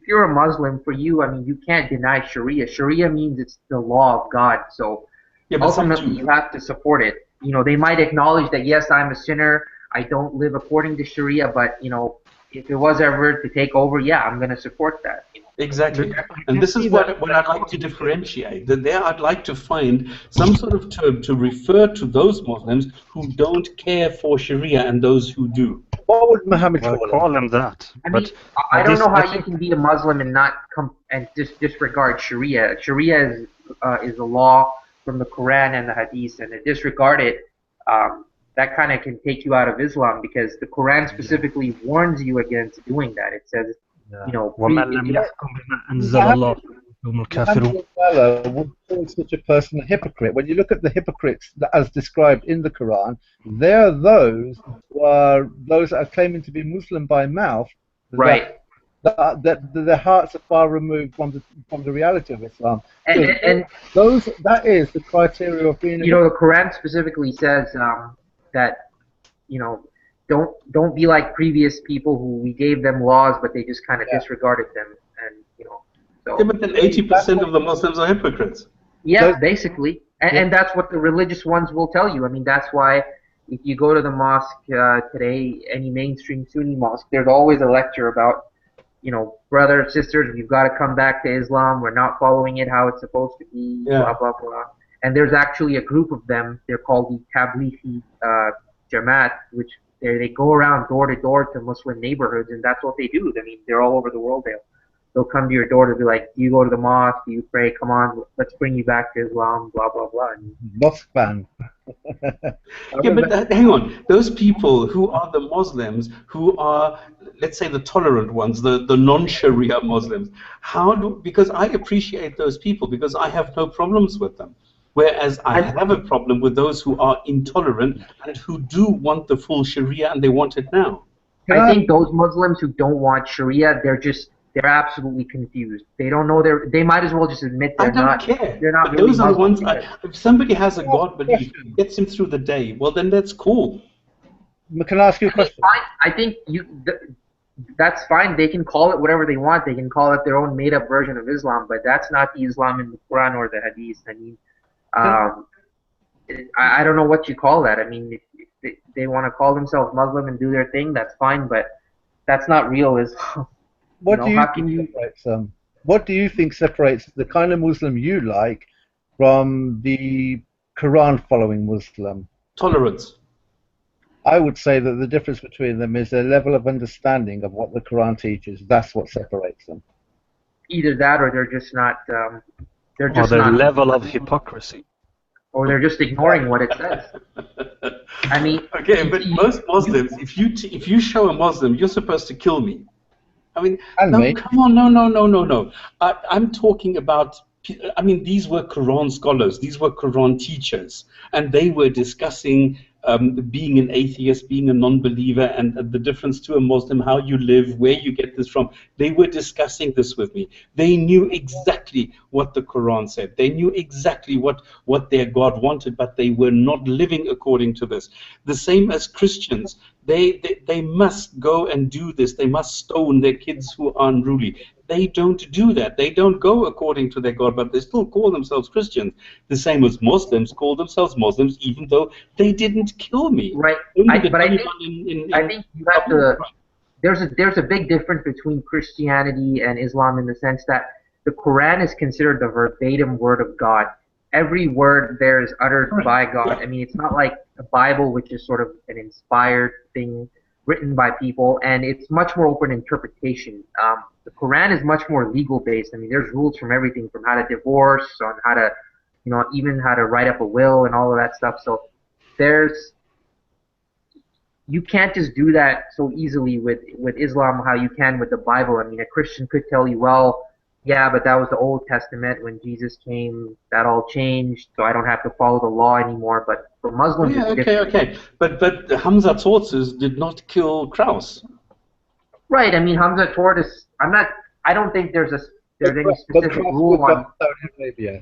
you're a Muslim, for you, I mean, you can't deny Sharia. Sharia means it's the law of God, so yeah, but ultimately you have to support it. You know, they might acknowledge that, yes, I'm a sinner, I don't live according to Sharia, but, you know, if it was ever to take over, yeah, I'm going to support that. You know? Exactly. And this is what I'd like to differentiate. That there I'd like to find some sort of term to refer to those Muslims who don't care for Sharia and those who do. What would Muhammad call them that? I mean, I don't know how you can be a Muslim and not disregard Sharia. Sharia is a law from the Qur'an and the Hadith, and to disregard it, that kind of can take you out of Islam, because the Quran specifically warns you against doing that. It says, you know, would call such a person a hypocrite. When you look at the hypocrites as described in the Quran, they're those that are claiming to be Muslim by mouth, right? That their hearts are far removed from the reality of Islam. And that is the criteria of being. You know, the Quran specifically says that, you know, don't be like previous people who we gave them laws, but they just kind of disregarded them, and you know. So, yeah, but then 80% of the Muslims are hypocrites. Yeah, basically, and that's what the religious ones will tell you. I mean, that's why if you go to the mosque today, any mainstream Sunni mosque, there's always a lecture about, you know, brothers, sisters, we've got to come back to Islam. We're not following it how it's supposed to be. Blah blah blah. And there's actually a group of them. They're called the Tablighi Jamaat, which they go around door to door to Muslim neighborhoods, and that's what they do. I mean, they're all over the world. They'll come to your door to be like, do you go to the mosque? Do you pray? Come on, let's bring you back to Islam. Blah blah blah. Mosque ban. Yeah, but hang on. Those people who are the Muslims, who are, let's say, the tolerant ones, the non-Sharia Muslims, because I appreciate those people because I have no problems with them. Whereas I have a problem with those who are intolerant and who do want the full Sharia and they want it now. I think those Muslims who don't want Sharia, they're just they're absolutely confused. They don't know they might as well just admit I they're don't not. care. They're not But really those are the Muslim ones. If somebody has a God belief, gets him through the day. Well, then that's cool. Can I ask you a question? I think that's fine. They can call it whatever they want. They can call it their own made-up version of Islam, but that's not the Islam in the Quran or the Hadith. I mean, I don't know what you call that. I mean, if they want to call themselves Muslim and do their thing, that's fine, but that's not real Islam. What do you think separates the kind of Muslim you like from the Quran-following Muslim? Tolerance. I would say that the difference between them is their level of understanding of what the Quran teaches. That's what separates them. Either that, or they're just not. They're just or their not, level of hypocrisy. or they're just ignoring what it says. I mean, okay, but most Muslims, if you show a Muslim, you're supposed to kill me. I mean, no, come on, no. I'm talking about. I mean, these were Quran scholars. These were Quran teachers, and they were discussing being an atheist, being a non-believer, and the difference to a Muslim, how you live, where you get this from. They were discussing this with me. They knew exactly what the Quran said. They knew exactly what their God wanted, but they were not living according to this. The same as Christians. They must go and do this. They must stone their kids who are unruly. They don't do that. They don't go according to their God, but they still call themselves Christians. The same as Muslims call themselves Muslims, even though they didn't kill me. Right. I think you have to. There's a big difference between Christianity and Islam in the sense that the Quran is considered the verbatim word of God. Every word there is uttered by God. I mean, it's not like the Bible, which is sort of an inspired thing written by people, and it's much more open interpretation. The Quran is much more legal based. I mean, there's rules from everything from how to divorce, on how to, even how to write up a will and all of that stuff. So you can't just do that so easily with Islam how you can with the Bible. I mean, a Christian could tell you, well, yeah, but that was the Old Testament. When Jesus came, that all changed, so I don't have to follow the law anymore. But for Muslims, it's different. Okay. But Hamza Torres did not kill Kraus. Right. I mean, Hamza Torres. I don't think there's any specific rule on Saudi Arabia.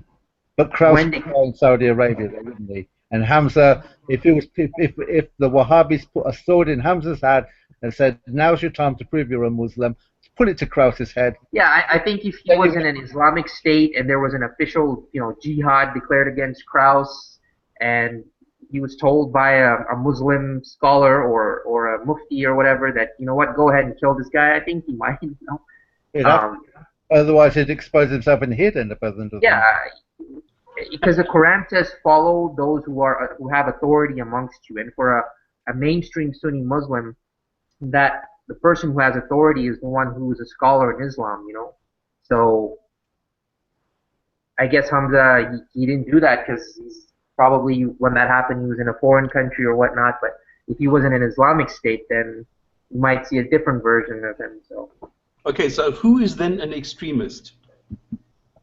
But Kraus was in Saudi Arabia, wouldn't he? And Hamza, if the Wahhabis put a sword in Hamza's hand and said, "Now's your time to prove you're a Muslim," put it to Kraus's head. Yeah, I think if he was in an Islamic state and there was an official, jihad declared against Kraus, and he was told by a Muslim scholar or a mufti or whatever that, go ahead and kill this guy, I think he might, Otherwise, he'd expose himself and he'd end up as an Yeah, because the Quran says follow those who have authority amongst you, and for a mainstream Sunni Muslim, that the person who has authority is the one who is a scholar in Islam, So I guess Hamza, he didn't do that because he's probably, when that happened, he was in a foreign country or whatnot. But if he was in an Islamic state, then you might see a different version of him. So. Okay, so who is then an extremist?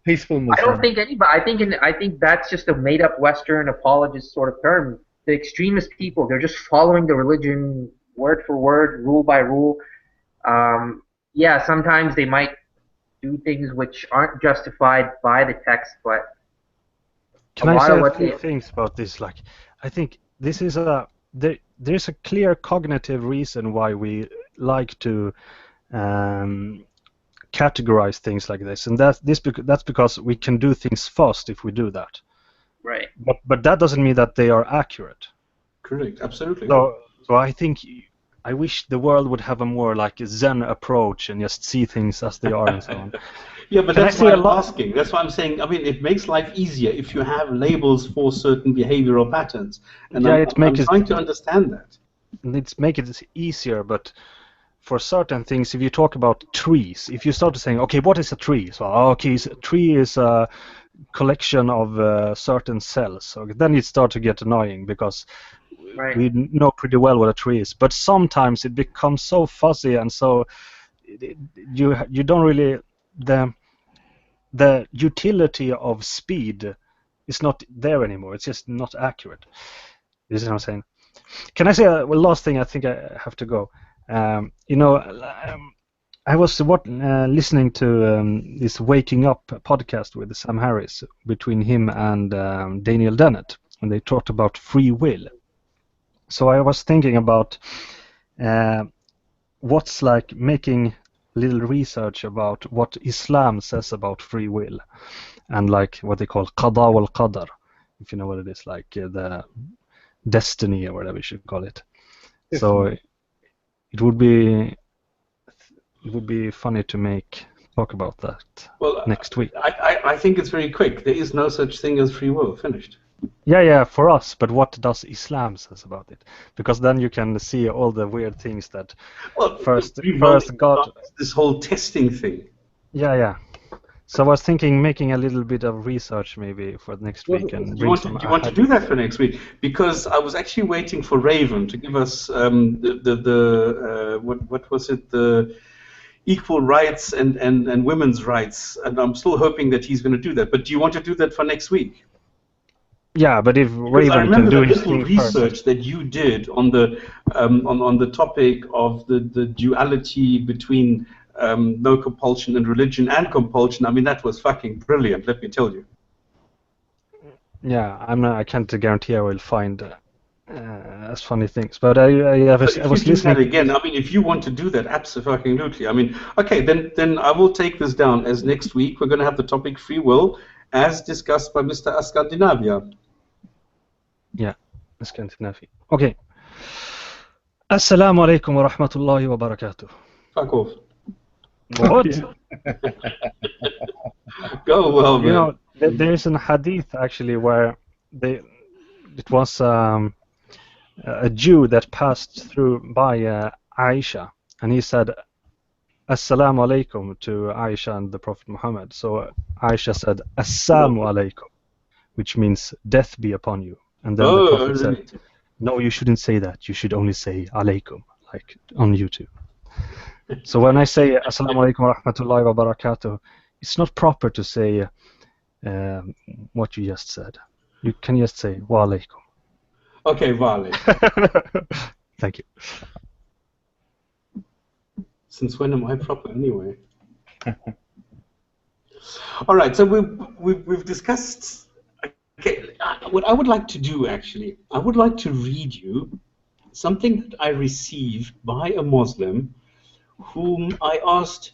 Peaceful Muslim. I don't think anybody. I think that's just a made-up Western apologist sort of term. The extremist people, they're just following the religion word for word, rule by rule. Yeah, sometimes they might do things which aren't justified by the text, but can I say a few things about this? Like, I think this is there's a clear cognitive reason why we like to categorize things like this, and that's because we can do things fast if we do that. Right. But that doesn't mean that they are accurate. Correct. Absolutely. So I think I wish the world would have a more like Zen approach and just see things as they are and so on. Yeah, but that's why I'm asking. That's why I'm saying. I mean, it makes life easier if you have labels for certain behavioral patterns, and I'm trying to understand that. It's make it easier, but for certain things, if you talk about trees, if you start saying, okay, what is a tree? So, okay, a tree is a collection of certain cells. So then it starts to get annoying because we know pretty well what a tree is. But sometimes it becomes so fuzzy and so you don't really the utility of speed is not there anymore. It's just not accurate. This is what I'm saying. Can I say a last thing? I think I have to go. I was listening to this Waking Up podcast with Sam Harris, between him and Daniel Dennett, and they talked about free will. So I was thinking about what's like making a little research about what Islam says about free will, and like what they call qada wal qadar, if you know what it is, like the destiny or whatever you should call it. Yes. So it would be funny to talk about that next week. I think it's very quick. There is no such thing as free will. Finished. Yeah, for us. But what does Islam says about it? Because then you can see all the weird things that first God. This whole testing thing. Yeah. So I was thinking making a little bit of research maybe for next week and Do you want to do that for next week? Because I was actually waiting for Raven to give us what was it, the equal rights and women's rights, and I'm still hoping that he's going to do that. But do you want to do that for next week? Yeah, but if Raven can do his thing research first. that you did on the on the topic of the duality between no compulsion and religion and compulsion, I mean, that was fucking brilliant, let me tell you. Yeah, I can't guarantee I will find as funny things, but I was listening. That again, I mean, if you want to do that, absolutely. I mean, okay, then I will take this down as next week we're going to have the topic free will, as discussed by Mr. Scandinavia. Yeah, Scandinavia. Okay. Assalamu alaikum wa rahmatullahi wa barakatuh. Fuck off. What? Go well, man. You know, there is a hadith actually where it was a Jew that passed through by Aisha, and he said Assalamu alaikum to Aisha and the Prophet Muhammad. So Aisha said Assalamu alaikum, which means death be upon you. And then the Prophet said, no, you shouldn't say that. You should only say alaikum, like on YouTube. So when I say Assalamu alaikum wa rahmatullahi wa barakatuh, it's not proper to say what you just said. You can just say wa alaikum. Okay, wa alaikum. Thank you. Since when am I proper anyway? All right, so we've discussed. Okay, what I would like to do actually, I would like to read you something that I received by a Muslim, whom I asked,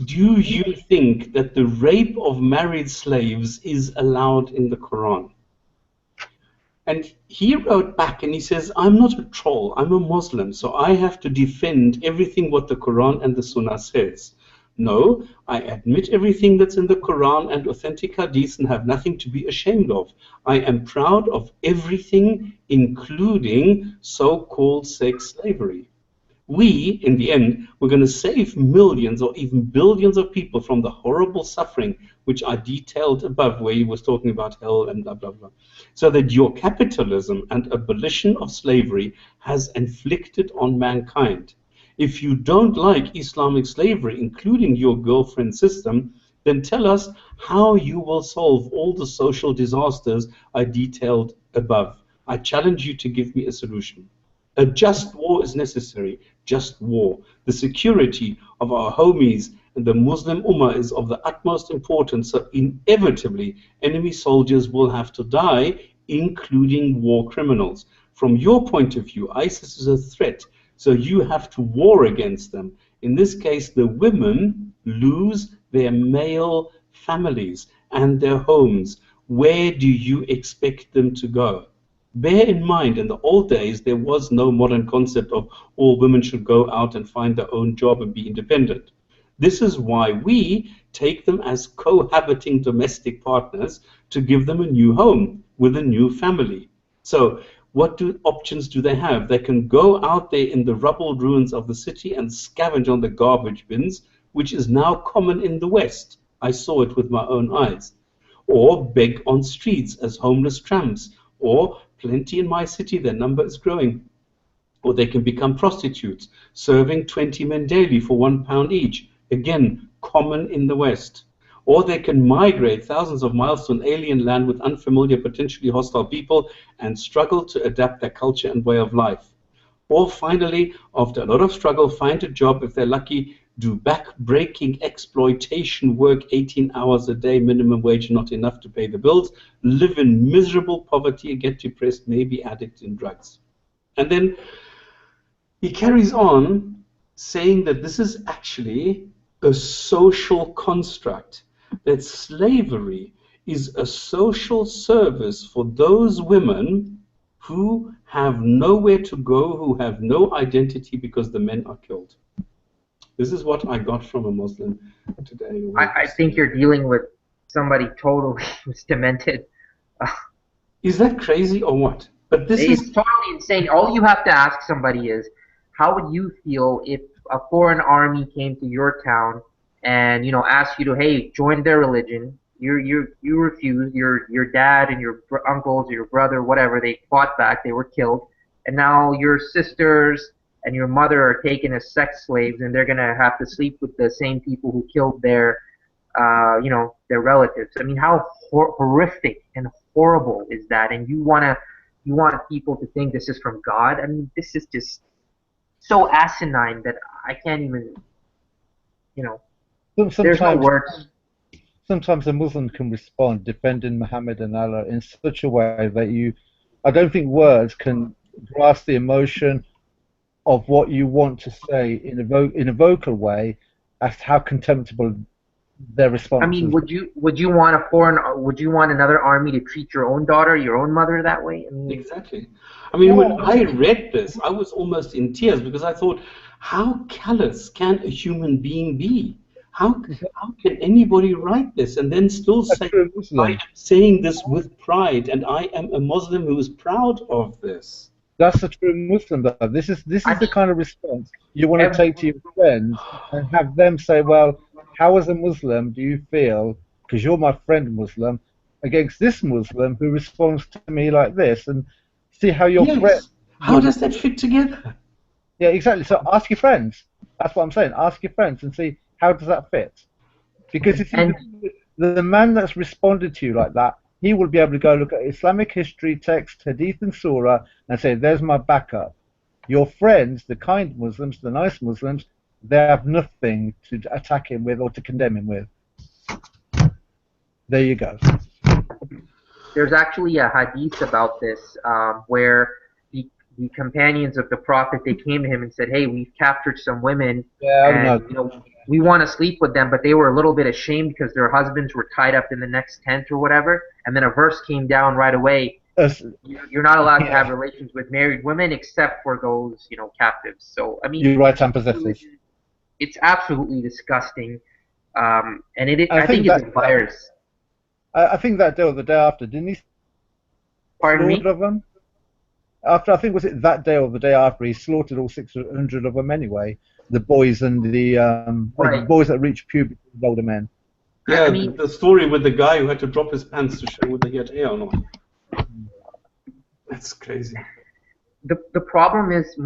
do you think that the rape of married slaves is allowed in the Quran? And he wrote back and he says, I'm not a troll, I'm a Muslim, so I have to defend everything what the Quran and the Sunnah says. No, I admit everything that's in the Quran and authentic Hadith and have nothing to be ashamed of. I am proud of everything, including so-called sex slavery. We, in the end, we're going to save millions or even billions of people from the horrible suffering which are detailed above, where he was talking about hell and blah, blah, blah. So that your capitalism and abolition of slavery has inflicted on mankind. If you don't like Islamic slavery, including your girlfriend system, then tell us how you will solve all the social disasters I detailed above. I challenge you to give me a solution. A just war is necessary, just war. The security of our homies and the Muslim Ummah is of the utmost importance, so inevitably enemy soldiers will have to die, including war criminals. From your point of view, ISIS is a threat, so you have to war against them. In this case, the women lose their male families and their homes. Where do you expect them to go? Bear in mind, in the old days, there was no modern concept of all women should go out and find their own job and be independent. This is why we take them as cohabiting domestic partners to give them a new home with a new family. So what options do they have? They can go out there in the rubble ruins of the city and scavenge on the garbage bins, which is now common in the West. I saw it with my own eyes. Or beg on streets as homeless tramps, or plenty in my city, their number is growing. Or they can become prostitutes, serving 20 men daily for £1 each. Again, common in the West. Or they can migrate thousands of miles to an alien land with unfamiliar, potentially hostile people and struggle to adapt their culture and way of life. Or finally, after a lot of struggle, find a job, if they're lucky, do back-breaking exploitation work, 18 hours a day, minimum wage, not enough to pay the bills, live in miserable poverty, get depressed, maybe addict in drugs. And then he carries on saying that this is actually a social construct, that slavery is a social service for those women who have nowhere to go, who have no identity because the men are killed. This is what I got from a Muslim today. I think you're dealing with somebody totally who's demented. Is that crazy or what? But this It's is totally insane. All you have to ask somebody is, how would you feel if a foreign army came to your town and, you know, asked you to, hey, join their religion? You refused. Your dad and your uncles or your brother, whatever, they fought back. They were killed, and now your sisters and your mother are taken as sex slaves, and they're gonna have to sleep with the same people who killed their, you know, their relatives. I mean, how horrific and horrible is that? And you want people to think this is from God? I mean, this is just so asinine that I can't even, you know, there's no words. Sometimes a Muslim can respond defending Muhammad and Allah in such a way that I don't think words can grasp the emotion of what you want to say in a vocal way as to how contemptible their response is. I mean, would you want another army to treat your own daughter, your own mother that way? I mean, exactly. I mean, when I read this, I was almost in tears because I thought, how callous can a human being be? How can anybody write this and then still say, I am saying this with pride and I am a Muslim who is proud of this? That's a true Muslim, though. This is the kind of response you want to take to your friends and have them say, well, how as a Muslim do you feel, because you're my friend Muslim, against this Muslim who responds to me like this, and see how your friends... How does that fit together? Yeah, exactly. So ask your friends. That's what I'm saying. Ask your friends and see how does that fit. Because if the man that's responded to you like that, he will be able to go look at Islamic history, text, Hadith and Surah, and say, there's my backup. Your friends, the kind Muslims, the nice Muslims, they have nothing to attack him with or to condemn him with. There you go. There's actually a Hadith about this where the companions of the Prophet, they came to him and said, hey, we've captured some women, and you know, we want to sleep with them, but they were a little bit ashamed because their husbands were tied up in the next tent or whatever. And then a verse came down right away. You're not allowed to have relations with married women except for those, you know, captives. So I mean, you're right, and possessive. It's absolutely disgusting, and I think it's a virus. I think that day or the day after, didn't he? Pardon me? Of them? After, I think, was it that day or the day after, he slaughtered all 600 of them anyway. The boys and the boys that reached puberty, the older men. Yeah, I mean, the story with the guy who had to drop his pants to show whether he had hair or not. That's crazy. The problem is,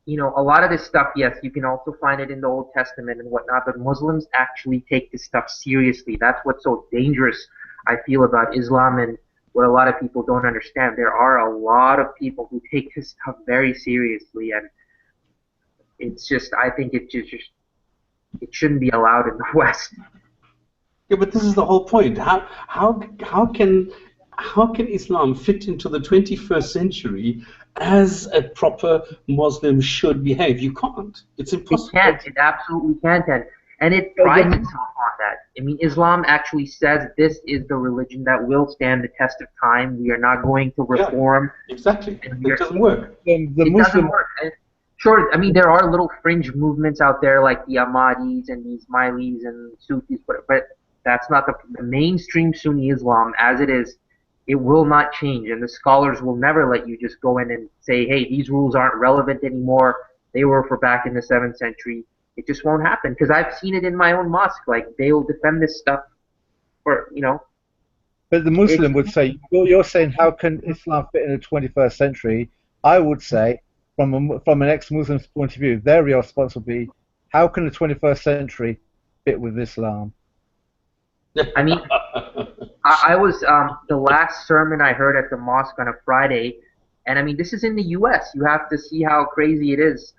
you know, a lot of this stuff, yes, you can also find it in the Old Testament and whatnot, but Muslims actually take this stuff seriously. That's what's so dangerous, I feel, about Islam, and what a lot of people don't understand. There are a lot of people who take this stuff very seriously, and it's just, I think it shouldn't be allowed in the West. Yeah, but this is the whole point. How can Islam fit into the 21st century as a proper Muslim should behave? You can't. It's impossible. It can't. It absolutely can't. And it prides itself on that. I mean, Islam actually says this is the religion that will stand the test of time. We are not going to reform. Yeah, exactly. It doesn't work. It doesn't work. And sure, I mean, there are little fringe movements out there like the Ahmadis and these Milis and Sufis, but that's not the mainstream Sunni Islam as it is. It will not change, and the scholars will never let you just go in and say, hey, these rules aren't relevant anymore. They were for back in the 7th century. It just won't happen, because I've seen it in my own mosque. Like, they'll defend this stuff for, you know. But the Muslim would say, you're saying, how can Islam fit in the 21st century? I would say, from an ex-Muslim's point of view, their response would be, how can the 21st century fit with Islam? I mean, I was, the last sermon I heard at the mosque on a Friday, and I mean, this is in the U.S. You have to see how crazy it is.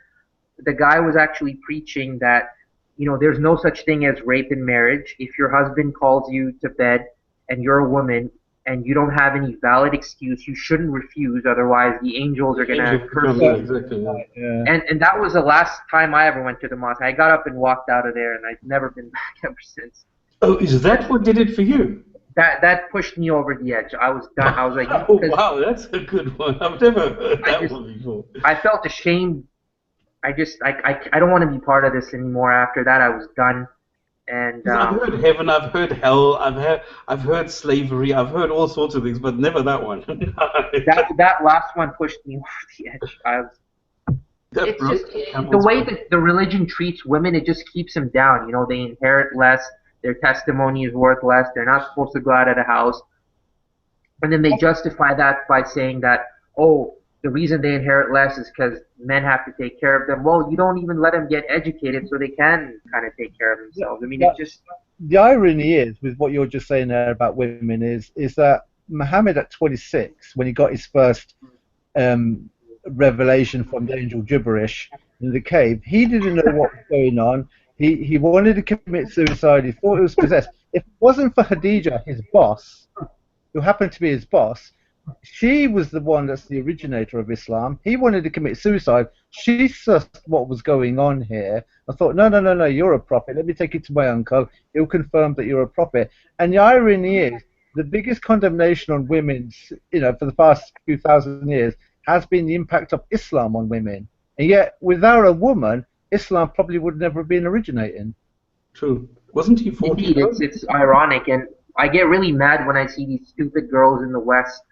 The guy was actually preaching that there's no such thing as rape in marriage. If your husband calls you to bed and you're a woman and you don't have any valid excuse, you shouldn't refuse. Otherwise, the angels are gonna curse you. Exactly. Yeah. And that was the last time I ever went to the mosque. I got up and walked out of there, and I've never been back ever since. Oh, is that what did it for you? That pushed me over the edge. I was done. I was like, oh wow, that's a good one. I've never heard that one before. I felt ashamed. I don't want to be part of this anymore. After that, I was done. And I've heard heaven, I've heard hell, I've heard slavery, I've heard all sorts of things, but never that one. that last one pushed me over the edge. It's just the way that the religion treats women. It just keeps them down. They inherit less. Their testimony is worth less. They're not supposed to go out of the house. And then they justify that by saying that, oh, the reason they inherit less is because men have to take care of them. Well, you don't even let them get educated so they can kind of take care of themselves. I mean, it's just... The irony is, with what you're just saying there about women, is that Muhammad at 26, when he got his first revelation from the angel gibberish in the cave, he didn't know what was going on. He wanted to commit suicide. He thought he was possessed. If it wasn't for Khadija, his boss, who happened to be his boss, she was the one that's the originator of Islam. He wanted to commit suicide. She sussed what was going on here. I thought, no, you're a prophet. Let me take you to my uncle. He'll confirm that you're a prophet. And the irony is, the biggest condemnation on women, for the past few thousand years, has been the impact of Islam on women. And yet, without a woman, Islam probably would never have been originating. True. Wasn't he 40? Indeed, it's ironic, and I get really mad when I see these stupid girls in the West.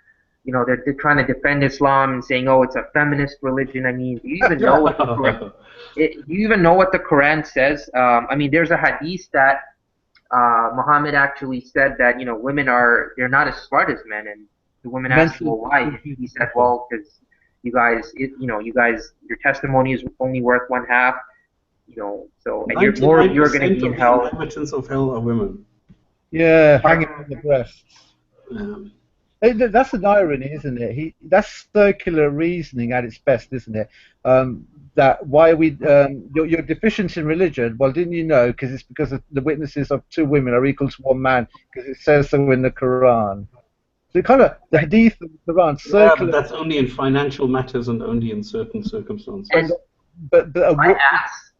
They're trying to defend Islam and saying, "Oh, it's a feminist religion." I mean, do you even know what the Qur'an says? I mean, there's a hadith that Muhammad actually said that women they're not as smart as men, and the women asked, "Well, why?" He said, "Well, because you guys, your testimony is only worth one half, so and you're going to be in hell." The inhabitants of hell are women. Yeah, hanging on the breasts. That's an irony, isn't it? That's circular reasoning at its best, isn't it? That why you're deficient in religion. Well, didn't you know? Because it's because the witnesses of two women are equal to one man, because it says so in the Quran. So the Hadith of the Quran circular. Yeah, but that's only in financial matters and only in certain circumstances. And, I asked,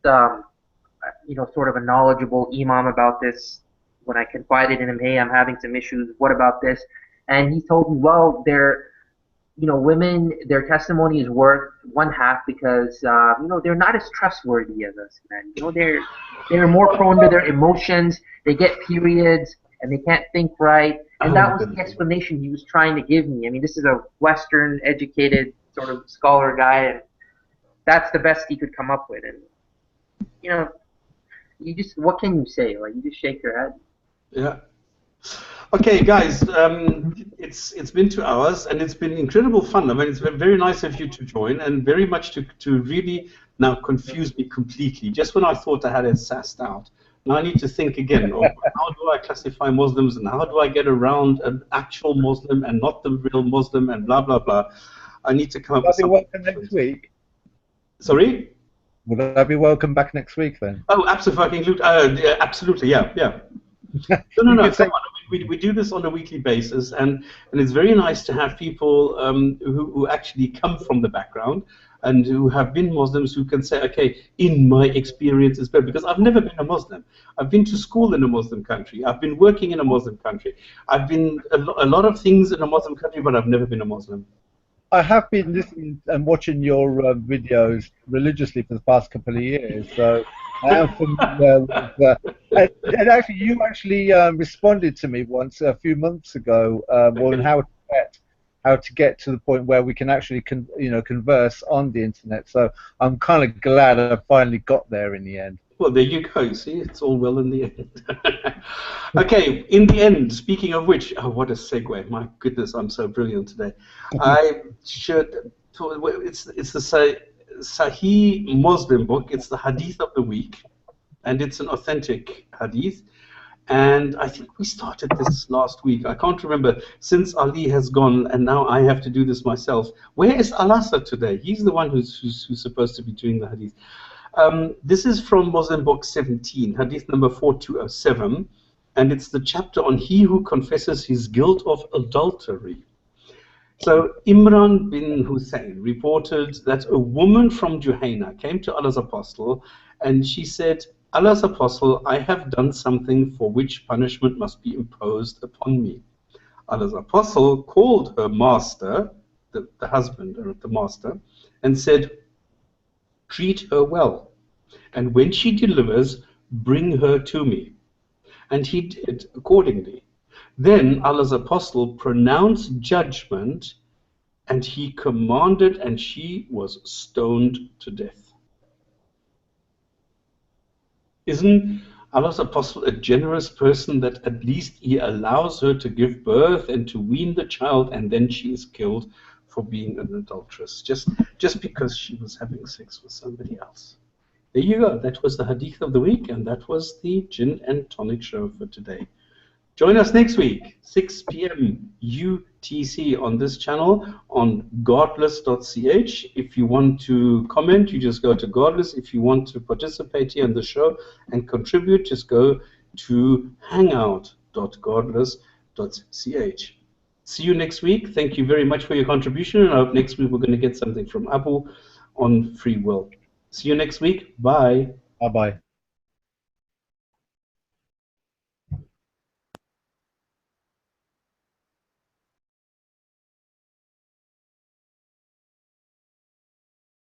sort of a knowledgeable imam about this when I confided in him. Hey, I'm having some issues. What about this? And he told me, well, women, their testimony is worth one half because, they're not as trustworthy as us men. They're more prone to their emotions. They get periods and they can't think right. And that was the explanation he was trying to give me. I mean, this is a Western educated sort of scholar guy, and that's the best he could come up with. And, what can you say? Like, you just shake your head. Yeah. Okay, guys, it's been 2 hours, and it's been incredible fun. I mean, it's been very nice of you to join, and very much to really now confuse me completely. Just when I thought I had it sussed out, now I need to think again. How do I classify Muslims, and how do I get around an actual Muslim and not the real Muslim, and blah blah blah. I need to come up with something. Will I be welcome next week? Sorry? Would I be welcome back next week then? Oh, absolutely, absolutely, yeah. No, come on. We do this on a weekly basis, and it's very nice to have people who actually come from the background and who have been Muslims who can say, okay, in my experience is better, because I've never been a Muslim. I've been to school in a Muslim country. I've been working in a Muslim country. I've been a lot of things in a Muslim country, but I've never been a Muslim. I have been listening and watching your videos religiously for the past couple of years, so I am familiar with and actually, you responded to me once a few months ago on how to get to the point where we can actually converse on the internet. So I'm kind of glad I finally got there in the end. Well, there you go. See, it's all well in the end. Okay, in the end, speaking of which, oh, what a segue. My goodness, I'm so brilliant today. It's the Sahih Muslim book. It's the Hadith of the week, and it's an authentic Hadith. And I think we started this last week. I can't remember. Since Ali has gone, and now I have to do this myself. Where is Al-Asad today? He's the one who's supposed to be doing the Hadith. This is from Muslim Book 17, Hadith number 4207, and it's the chapter on he who confesses his guilt of adultery. So Imran bin Hussein reported that a woman from Juhayna came to Allah's Apostle and she said, Allah's Apostle, I have done something for which punishment must be imposed upon me. Allah's Apostle called her master, the husband or the master, and said, treat her well, and when she delivers, bring her to me. And he did accordingly. Then Allah's Apostle pronounced judgment, and he commanded, and she was stoned to death. Isn't Allah's Apostle a generous person that at least he allows her to give birth and to wean the child, and then she is killed for being an adulteress, just because she was having sex with somebody else? There you go. That was the Hadith of the week, and that was the Jinn and Tonic show for today. Join us next week, 6 p.m. UTC on this channel on godless.ch. If you want to comment, you just go to Godless. If you want to participate here in the show and contribute, just go to hangout.godless.ch. See you next week. Thank you very much for your contribution, and I hope next week we're going to get something from Abu on free will. See you next week. Bye. Bye-bye.